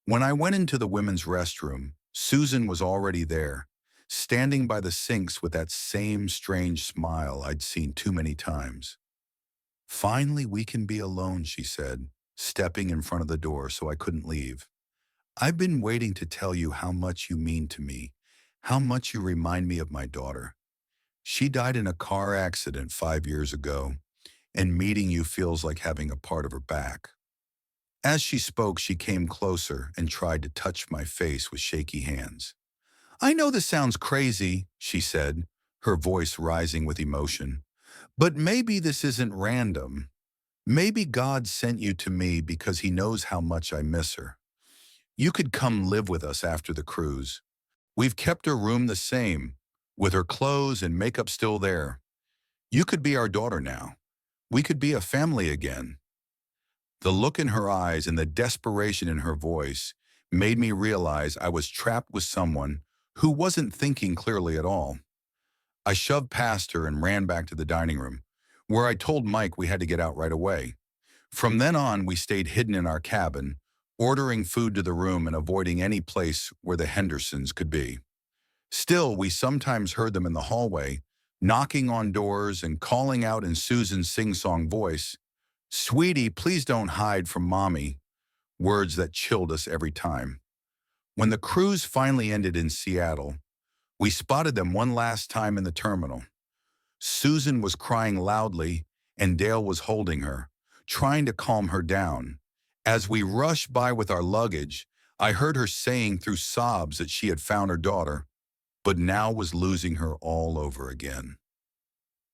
When I went into the women's restroom, Susan was already there, standing by the sinks with that same strange smile I'd seen too many times. "Finally, we can be alone," she said, stepping in front of the door so I couldn't leave. "I've been waiting to tell you how much you mean to me, how much you remind me of my daughter. She died in a car accident 5 years ago, and meeting you feels like having a part of her back." As she spoke, she came closer and tried to touch my face with shaky hands. "I know this sounds crazy," she said, her voice rising with emotion, "but maybe this isn't random. Maybe God sent you to me because he knows how much I miss her. You could come live with us after the cruise. We've kept her room the same, with her clothes and makeup still there. You could be our daughter now. We could be a family again." The look in her eyes and the desperation in her voice made me realize I was trapped with someone who wasn't thinking clearly at all. I shoved past her and ran back to the dining room, where I told Mike we had to get out right away. From then on, we stayed hidden in our cabin, ordering food to the room and avoiding any place where the Hendersons could be. Still, we sometimes heard them in the hallway, knocking on doors and calling out in Susan's sing-song voice, "Sweetie, please don't hide from Mommy," words that chilled us every time. When the cruise finally ended in Seattle, we spotted them one last time in the terminal. Susan was crying loudly, and Dale was holding her, trying to calm her down. As we rushed by with our luggage, I heard her saying through sobs that she had found her daughter, but now was losing her all over again.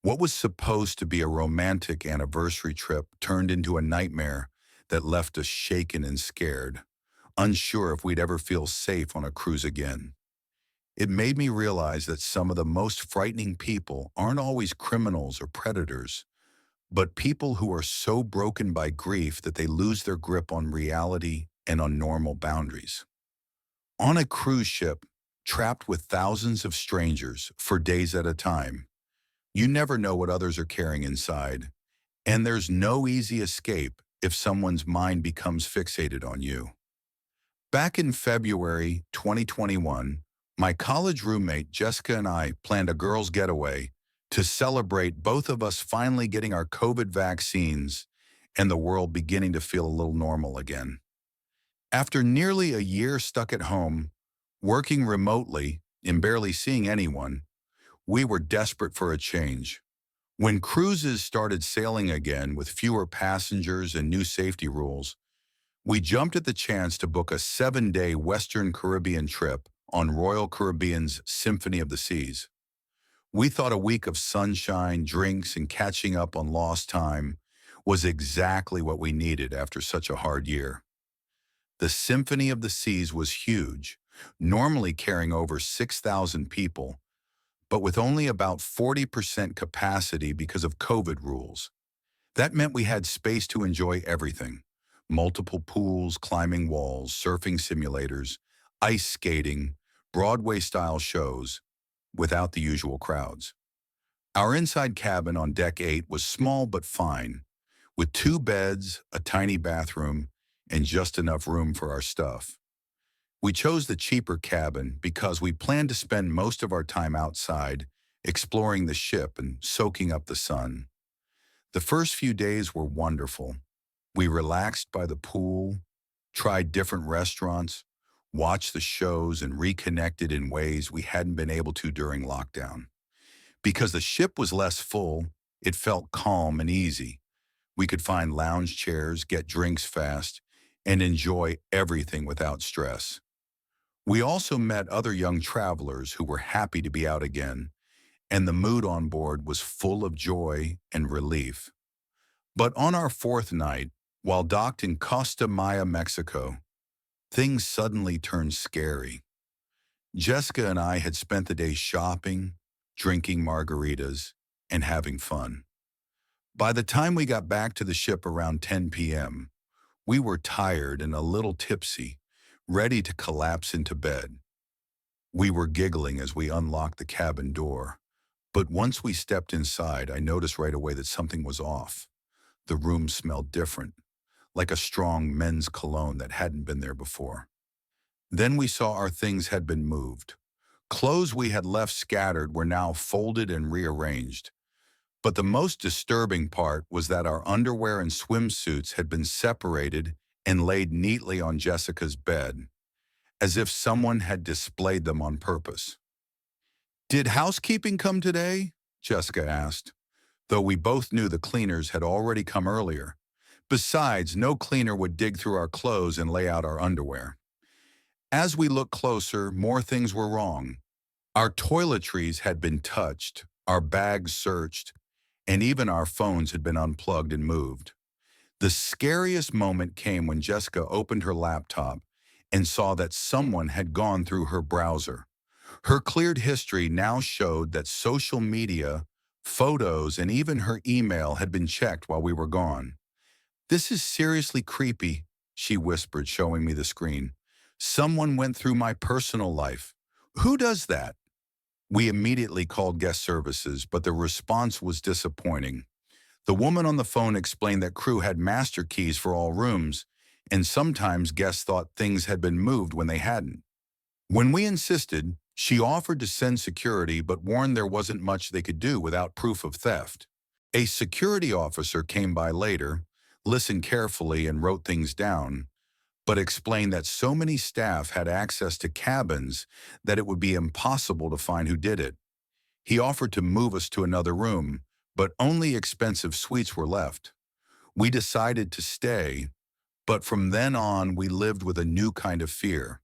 What was supposed to be a romantic anniversary trip turned into a nightmare that left us shaken and scared, unsure if we'd ever feel safe on a cruise again. It made me realize that some of the most frightening people aren't always criminals or predators, but people who are so broken by grief that they lose their grip on reality and on normal boundaries. On a cruise ship, trapped with thousands of strangers for days at a time, you never know what others are carrying inside, and there's no easy escape if someone's mind becomes fixated on you. Back in February 2021, my college roommate Jessica and I planned a girls' getaway to celebrate both of us finally getting our COVID vaccines and the world beginning to feel a little normal again. After nearly a year stuck at home, working remotely and barely seeing anyone, We were desperate for a change. When cruises started sailing again with fewer passengers and new safety rules, we jumped at the chance to book a 7-day Western Caribbean trip on Royal Caribbean's Symphony of the Seas. We thought a week of sunshine, drinks, and catching up on lost time was exactly what we needed after such a hard year. The Symphony of the Seas was huge, normally carrying over 6,000 people, but with only about 40% capacity because of COVID rules. That meant we had space to enjoy everything: multiple pools, climbing walls, surfing simulators, ice skating, Broadway-style shows, without the usual crowds. Our inside cabin on Deck 8 was small but fine, with 2 beds, a tiny bathroom, and just enough room for our stuff. We chose the cheaper cabin because we planned to spend most of our time outside, exploring the ship and soaking up the sun. The first few days were wonderful. We relaxed by the pool, tried different restaurants, watched the shows, and reconnected in ways we hadn't been able to during lockdown. Because the ship was less full, it felt calm and easy. We could find lounge chairs, get drinks fast, and enjoy everything without stress. We also met other young travelers who were happy to be out again, and the mood on board was full of joy and relief. But on our 4th night, while docked in Costa Maya, Mexico, things suddenly turned scary. Jessica and I had spent the day shopping, drinking margaritas, and having fun. By the time we got back to the ship around 10 p.m., we were tired and a little tipsy, ready to collapse into bed. We were giggling as we unlocked the cabin door, but once we stepped inside, I noticed right away that something was off. The room smelled different, like a strong men's cologne that hadn't been there before. Then we saw our things had been moved. Clothes we had left scattered were now folded and rearranged. But the most disturbing part was that our underwear and swimsuits had been separated and laid neatly on Jessica's bed, as if someone had displayed them on purpose. "Did housekeeping come today?" Jessica asked, though we both knew the cleaners had already come earlier. Besides, no cleaner would dig through our clothes and lay out our underwear. As we looked closer, more things were wrong. Our toiletries had been touched, our bags searched, and even our phones had been unplugged and moved. The scariest moment came when Jessica opened her laptop and saw that someone had gone through her browser. Her cleared history now showed that social media, photos, and even her email had been checked while we were gone. "This is seriously creepy," she whispered, showing me the screen. "Someone went through my personal life. Who does that?" We immediately called guest services, but the response was disappointing. The woman on the phone explained that crew had master keys for all rooms, and sometimes guests thought things had been moved when they hadn't. When we insisted, she offered to send security but warned there wasn't much they could do without proof of theft. A security officer came by later, listened carefully and wrote things down, but explained that so many staff had access to cabins that it would be impossible to find who did it. He offered to move us to another room, but only expensive suites were left. We decided to stay, but from then on we lived with a new kind of fear.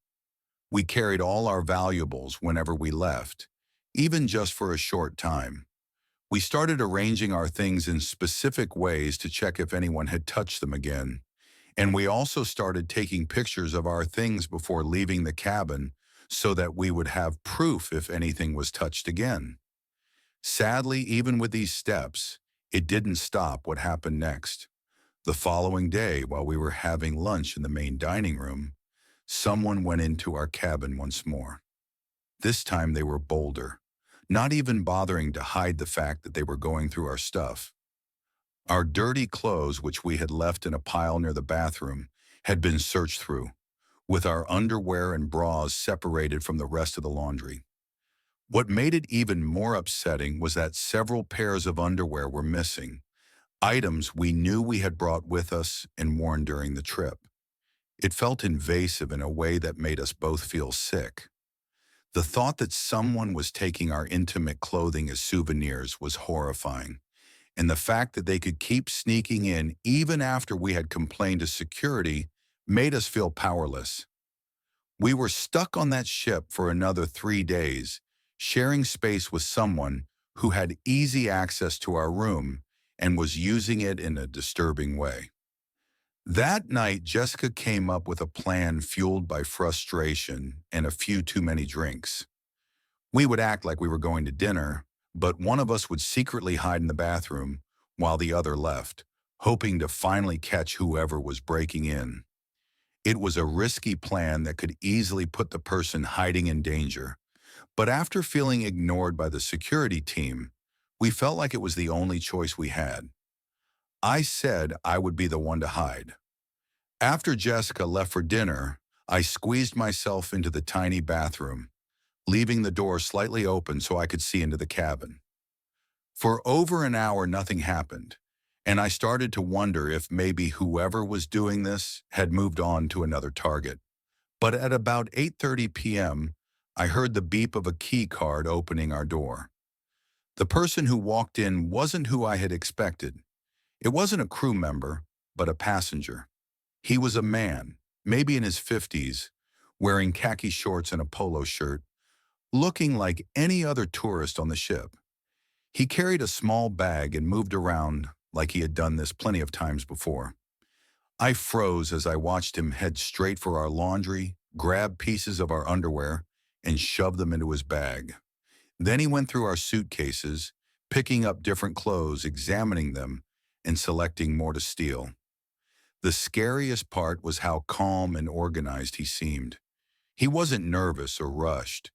We carried all our valuables whenever we left, even just for a short time. We started arranging our things in specific ways to check if anyone had touched them again. And we also started taking pictures of our things before leaving the cabin so that we would have proof if anything was touched again. Sadly, even with these steps, it didn't stop what happened next. The following day, while we were having lunch in the main dining room, someone went into our cabin once more. This time they were bolder, not even bothering to hide the fact that they were going through our stuff. Our dirty clothes, which we had left in a pile near the bathroom, had been searched through, with our underwear and bras separated from the rest of the laundry. What made it even more upsetting was that several pairs of underwear were missing, items we knew we had brought with us and worn during the trip. It felt invasive in a way that made us both feel sick. The thought that someone was taking our intimate clothing as souvenirs was horrifying, and the fact that they could keep sneaking in even after we had complained to security made us feel powerless. We were stuck on that ship for another 3 days, sharing space with someone who had easy access to our room and was using it in a disturbing way. That night, Jessica came up with a plan fueled by frustration and a few too many drinks. We would act like we were going to dinner, but one of us would secretly hide in the bathroom while the other left, hoping to finally catch whoever was breaking in. It was a risky plan that could easily put the person hiding in danger, but after feeling ignored by the security team, we felt like it was the only choice we had. I said I would be the one to hide. After Jessica left for dinner, I squeezed myself into the tiny bathroom, leaving the door slightly open so I could see into the cabin. For over an hour, nothing happened, and I started to wonder if maybe whoever was doing this had moved on to another target. But at about 8:30 p.m., I heard the beep of a key card opening our door. The person who walked in wasn't who I had expected. It wasn't a crew member, but a passenger. He was a man, maybe in his 50s, wearing khaki shorts and a polo shirt, looking like any other tourist on the ship. He carried a small bag and moved around like he had done this plenty of times before. I froze as I watched him head straight for our laundry, grab pieces of our underwear, and shove them into his bag. Then he went through our suitcases, picking up different clothes, examining them, and selecting more to steal. The scariest part was how calm and organized he seemed. He wasn't nervous or rushed.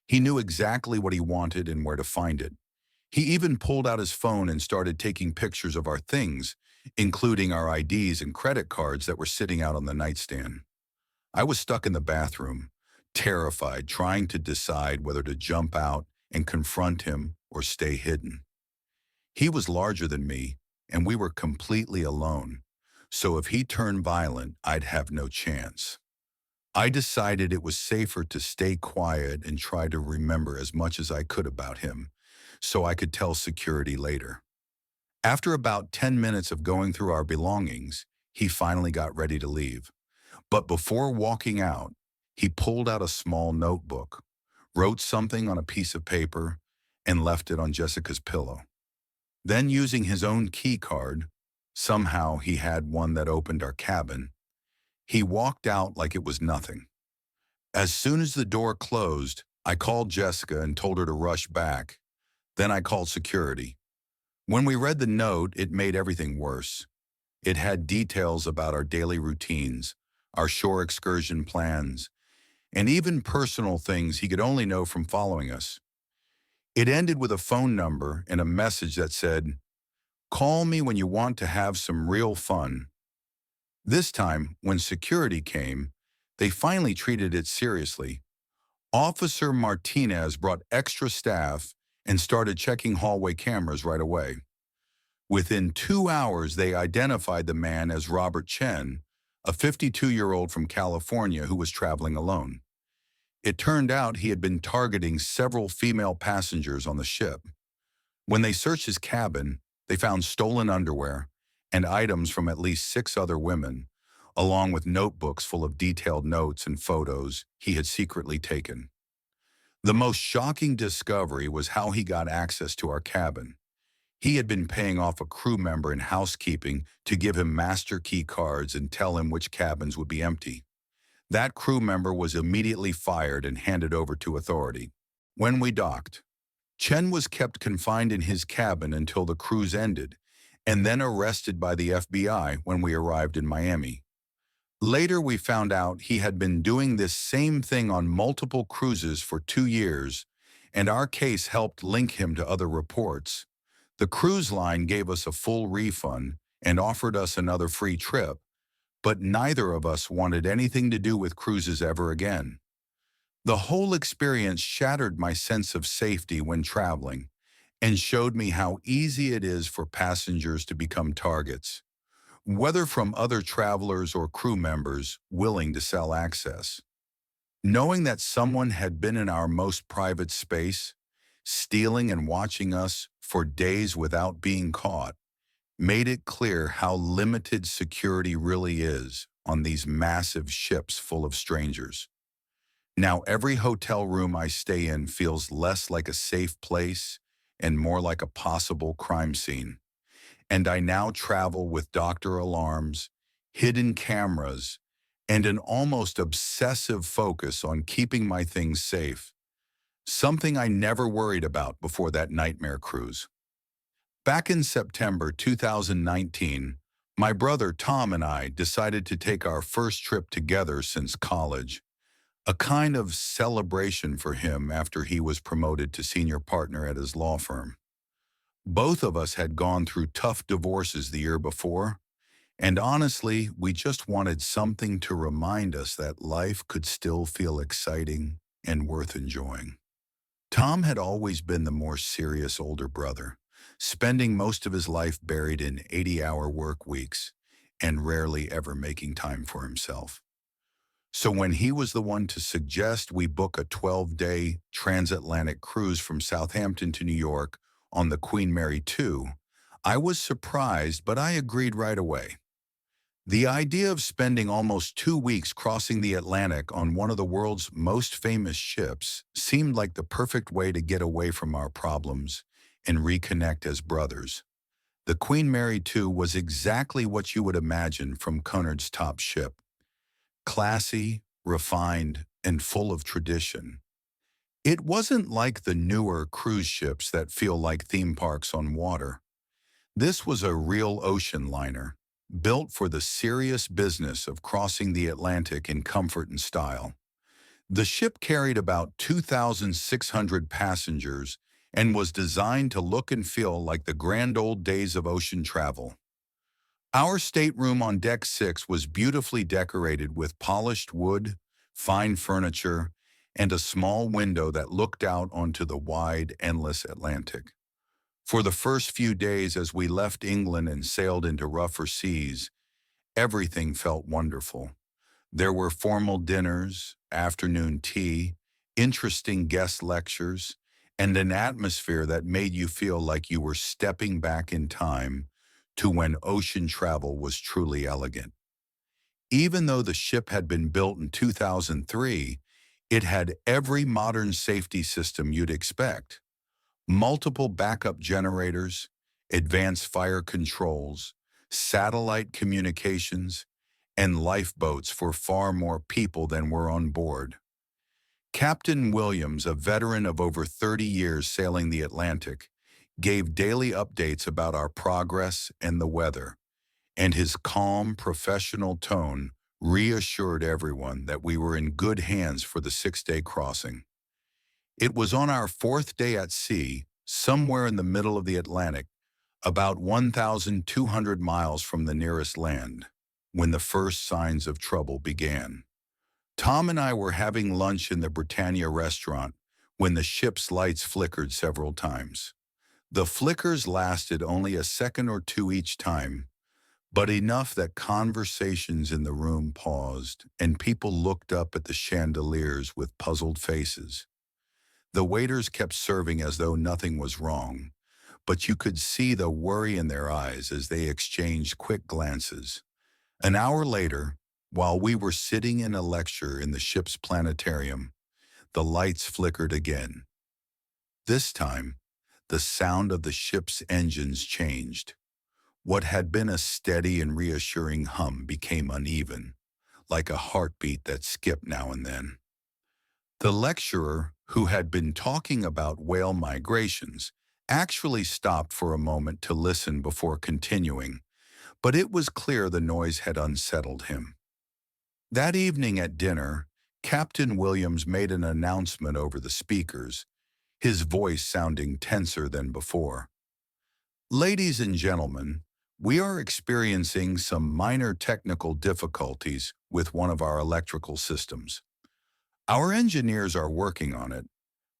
He knew exactly what he wanted and where to find it. He even pulled out his phone and started taking pictures of our things, including our IDs and credit cards that were sitting out on the nightstand. I was stuck in the bathroom, terrified, trying to decide whether to jump out and confront him or stay hidden. He was larger than me, and we were completely alone, so if he turned violent, I'd have no chance. I decided it was safer to stay quiet and try to remember as much as I could about him, so I could tell security later. After about 10 minutes of going through our belongings, he finally got ready to leave. But before walking out, he pulled out a small notebook, wrote something on a piece of paper, and left it on Jessica's pillow. Then, using his own key card, somehow he had one that opened our cabin, he walked out like it was nothing. As soon as the door closed, I called Jessica and told her to rush back. Then I called security. When we read the note, it made everything worse. It had details about our daily routines, our shore excursion plans, and even personal things he could only know from following us. It ended with a phone number and a message that said, "Call me when you want to have some real fun." This time, when security came, they finally treated it seriously. Officer Martinez brought extra staff and started checking hallway cameras right away. Within 2 hours, they identified the man as Robert Chen, a 52-year-old from California who was traveling alone. It turned out he had been targeting several female passengers on the ship. When they searched his cabin, they found stolen underwear and items from at least 6 other women, along with notebooks full of detailed notes and photos he had secretly taken. The most shocking discovery was how he got access to our cabin. He had been paying off a crew member in housekeeping to give him master key cards and tell him which cabins would be empty. That crew member was immediately fired and handed over to authority. When we docked, Chen was kept confined in his cabin until the cruise ended, and then arrested by the FBI when we arrived in Miami. Later, we found out he had been doing this same thing on multiple cruises for 2 years, and our case helped link him to other reports. The cruise line gave us a full refund and offered us another free trip, but neither of us wanted anything to do with cruises ever again. The whole experience shattered my sense of safety when traveling and showed me how easy it is for passengers to become targets, whether from other travelers or crew members willing to sell access. Knowing that someone had been in our most private space, stealing and watching us for days without being caught, made it clear how limited security really is on these massive ships full of strangers. Now, every hotel room I stay in feels less like a safe place and more like a possible crime scene. And I now travel with doctor alarms, hidden cameras, and an almost obsessive focus on keeping my things safe, something I never worried about before that nightmare cruise. Back in September 2019, my brother Tom and I decided to take our first trip together since college, a kind of celebration for him after he was promoted to senior partner at his law firm. Both of us had gone through tough divorces the year before, and honestly, we just wanted something to remind us that life could still feel exciting and worth enjoying. Tom had always been the more serious older brother, spending most of his life buried in 80-hour work weeks and rarely ever making time for himself. So when he was the one to suggest we book a 12-day transatlantic cruise from Southampton to New York on the Queen Mary 2, I was surprised, but I agreed right away. The idea of spending almost 2 weeks crossing the Atlantic on one of the world's most famous ships seemed like the perfect way to get away from our problems and reconnect as brothers. The Queen Mary 2 was exactly what you would imagine from Cunard's top ship: classy, refined, and full of tradition. It wasn't like the newer cruise ships that feel like theme parks on water. This was a real ocean liner, built for the serious business of crossing the Atlantic in comfort and style. The ship carried about 2,600 passengers and was designed to look and feel like the grand old days of ocean travel. Our stateroom on Deck 6 was beautifully decorated with polished wood, fine furniture, and a small window that looked out onto the wide, endless Atlantic. For the first few days as we left England and sailed into rougher seas, everything felt wonderful. There were formal dinners, afternoon tea, interesting guest lectures, and an atmosphere that made you feel like you were stepping back in time to when ocean travel was truly elegant. Even though the ship had been built in 2003, it had every modern safety system you'd expect: multiple backup generators, advanced fire controls, satellite communications, and lifeboats for far more people than were on board. Captain Williams, a veteran of over 30 years sailing the Atlantic, gave daily updates about our progress and the weather, and his calm, professional tone reassured everyone that we were in good hands for the 6-day crossing. It was on our fourth day at sea, somewhere in the middle of the Atlantic, about 1,200 miles from the nearest land, when the first signs of trouble began. Tom and I were having lunch in the Britannia restaurant when the ship's lights flickered several times. The flickers lasted only a second or two each time, but enough that conversations in the room paused and people looked up at the chandeliers with puzzled faces. The waiters kept serving as though nothing was wrong, but you could see the worry in their eyes as they exchanged quick glances. An hour later, while we were sitting in a lecture in the ship's planetarium, the lights flickered again. This time, the sound of the ship's engines changed. What had been a steady and reassuring hum became uneven, like a heartbeat that skipped now and then. The lecturer, who had been talking about whale migrations, actually stopped for a moment to listen before continuing, but it was clear the noise had unsettled him. That evening at dinner, Captain Williams made an announcement over the speakers, his voice sounding tenser than before. "Ladies and gentlemen, we are experiencing some minor technical difficulties with one of our electrical systems. Our engineers are working on it,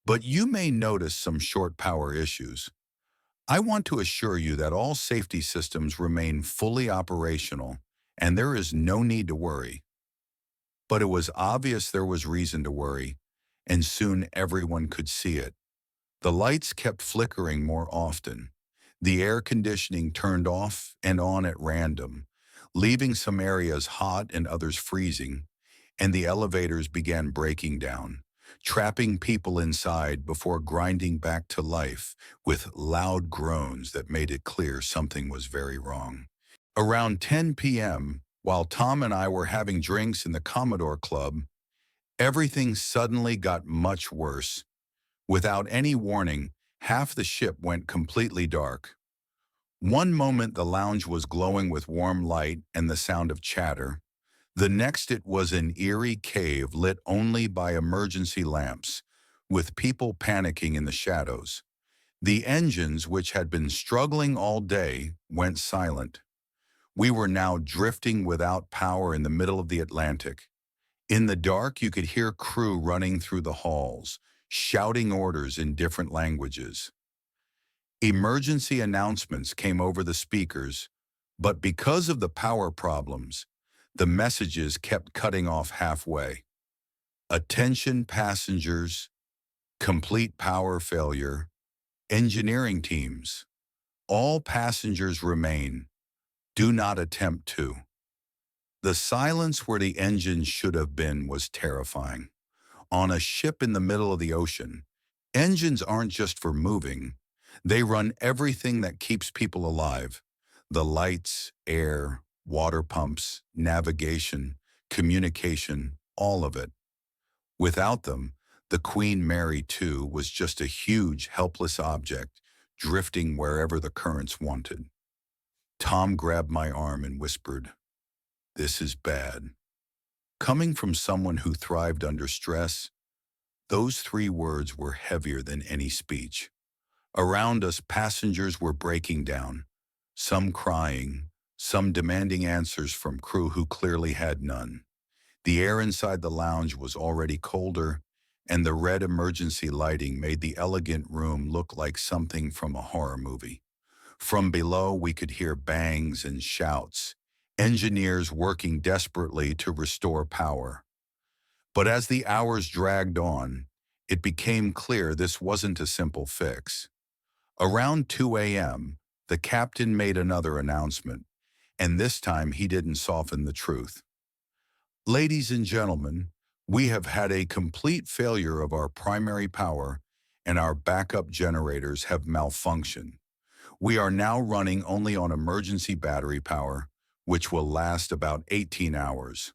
but you may notice some short power issues. I want to assure you that all safety systems remain fully operational, and there is no need to worry." But it was obvious there was reason to worry, and soon everyone could see it. The lights kept flickering more often. The air conditioning turned off and on at random, leaving some areas hot and others freezing, and the elevators began breaking down, trapping people inside before grinding back to life with loud groans that made it clear something was very wrong. Around 10 p.m., while Tom and I were having drinks in the Commodore Club, everything suddenly got much worse. Without any warning, half the ship went completely dark. One moment the lounge was glowing with warm light and the sound of chatter. The next it was an eerie cave lit only by emergency lamps, with people panicking in the shadows. The engines, which had been struggling all day, went silent. We were now drifting without power in the middle of the Atlantic. In the dark, you could hear crew running through the halls, shouting orders in different languages. Emergency announcements came over the speakers, but because of the power problems, the messages kept cutting off halfway. Attention passengers, complete power failure, engineering teams, all passengers remain. Do not attempt to. The silence where the engines should have been was terrifying. On a ship in the middle of the ocean, engines aren't just for moving. They run everything that keeps people alive. The lights, air, water pumps, navigation, communication, all of it. Without them, the Queen Mary 2 was just a huge, helpless object, drifting wherever the currents wanted. Tom grabbed my arm and whispered, "This is bad." Coming from someone who thrived under stress, those three words were heavier than any speech. Around us, passengers were breaking down, some crying, some demanding answers from crew who clearly had none. The air inside the lounge was already colder, and the red emergency lighting made the elegant room look like something from a horror movie. From below, we could hear bangs and shouts, engineers working desperately to restore power. But as the hours dragged on, it became clear this wasn't a simple fix. Around 2 a.m., the captain made another announcement, and this time he didn't soften the truth. "Ladies and gentlemen, we have had a complete failure of our primary power, and our backup generators have malfunctioned. We are now running only on emergency battery power, which will last about 18 hours.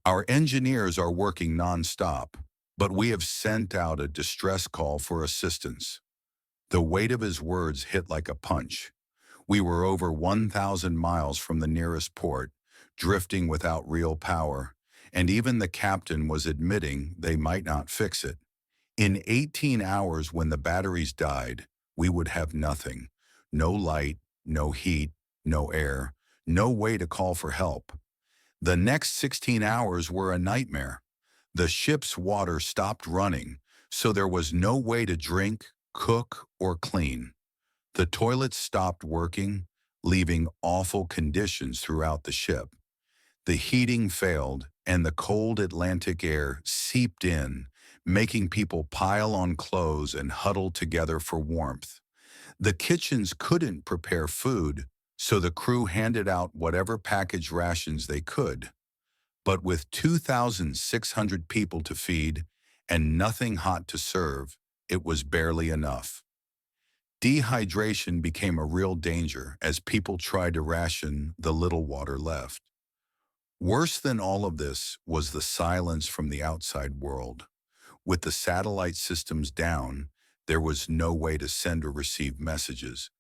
Our engineers are working nonstop, but we have sent out a distress call for assistance." The weight of his words hit like a punch. We were over 1,000 miles from the nearest port, drifting without real power, and even the captain was admitting they might not fix it. In 18 hours, when the batteries died, we would have nothing. No light, no heat, no air, no way to call for help. The next 16 hours were a nightmare. The ship's water stopped running, so there was no way to drink, cook, or clean. The toilets stopped working, leaving awful conditions throughout the ship. The heating failed, and the cold Atlantic air seeped in, making people pile on clothes and huddle together for warmth. The kitchens couldn't prepare food, so the crew handed out whatever packaged rations they could. But with 2,600 people to feed and nothing hot to serve, it was barely enough. Dehydration became a real danger as people tried to ration the little water left. Worse than all of this was the silence from the outside world. With the satellite systems down, there was no way to send or receive messages.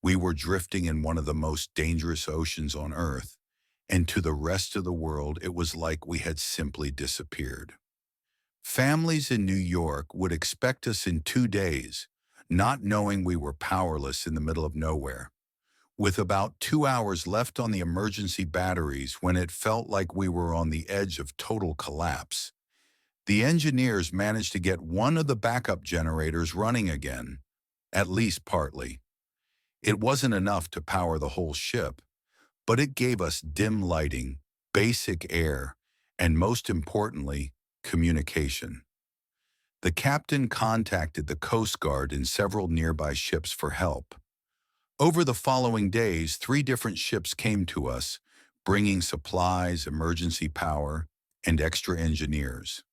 We were drifting in one of the most dangerous oceans on Earth, and to the rest of the world, it was like we had simply disappeared. Families in New York would expect us in 2 days, not knowing we were powerless in the middle of nowhere. With about 2 hours left on the emergency batteries when it felt like we were on the edge of total collapse, the engineers managed to get one of the backup generators running again, at least partly. It wasn't enough to power the whole ship, but it gave us dim lighting, basic air, and most importantly, communication. The captain contacted the Coast Guard and several nearby ships for help. Over the following days, 3 different ships came to us, bringing supplies, emergency power, and extra engineers.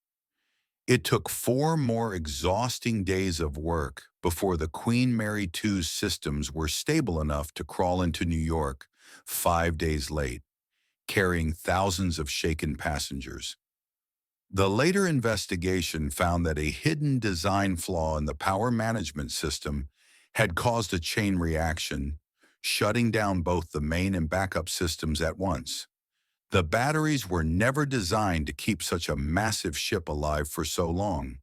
It took 4 more exhausting days of work before the Queen Mary II's systems were stable enough to crawl into New York 5 days late, carrying thousands of shaken passengers. The later investigation found that a hidden design flaw in the power management system had caused a chain reaction, shutting down both the main and backup systems at once. The batteries were never designed to keep such a massive ship alive for so long.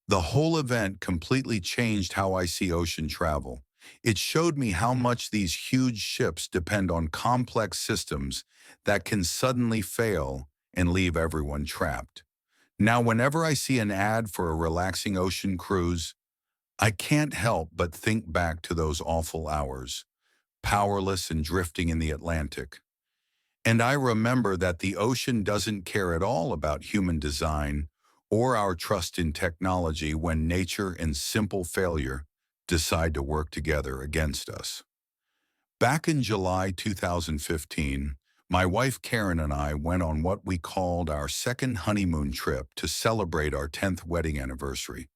The whole event completely changed how I see ocean travel. It showed me how much these huge ships depend on complex systems that can suddenly fail and leave everyone trapped. Now, whenever I see an ad for a relaxing ocean cruise, I can't help but think back to those awful hours, powerless and drifting in the Atlantic. And I remember that the ocean doesn't care at all about human design or our trust in technology when nature and simple failure decide to work together against us. Back in July 2015, my wife Karen and I went on what we called our second honeymoon trip to celebrate our 10th wedding anniversary.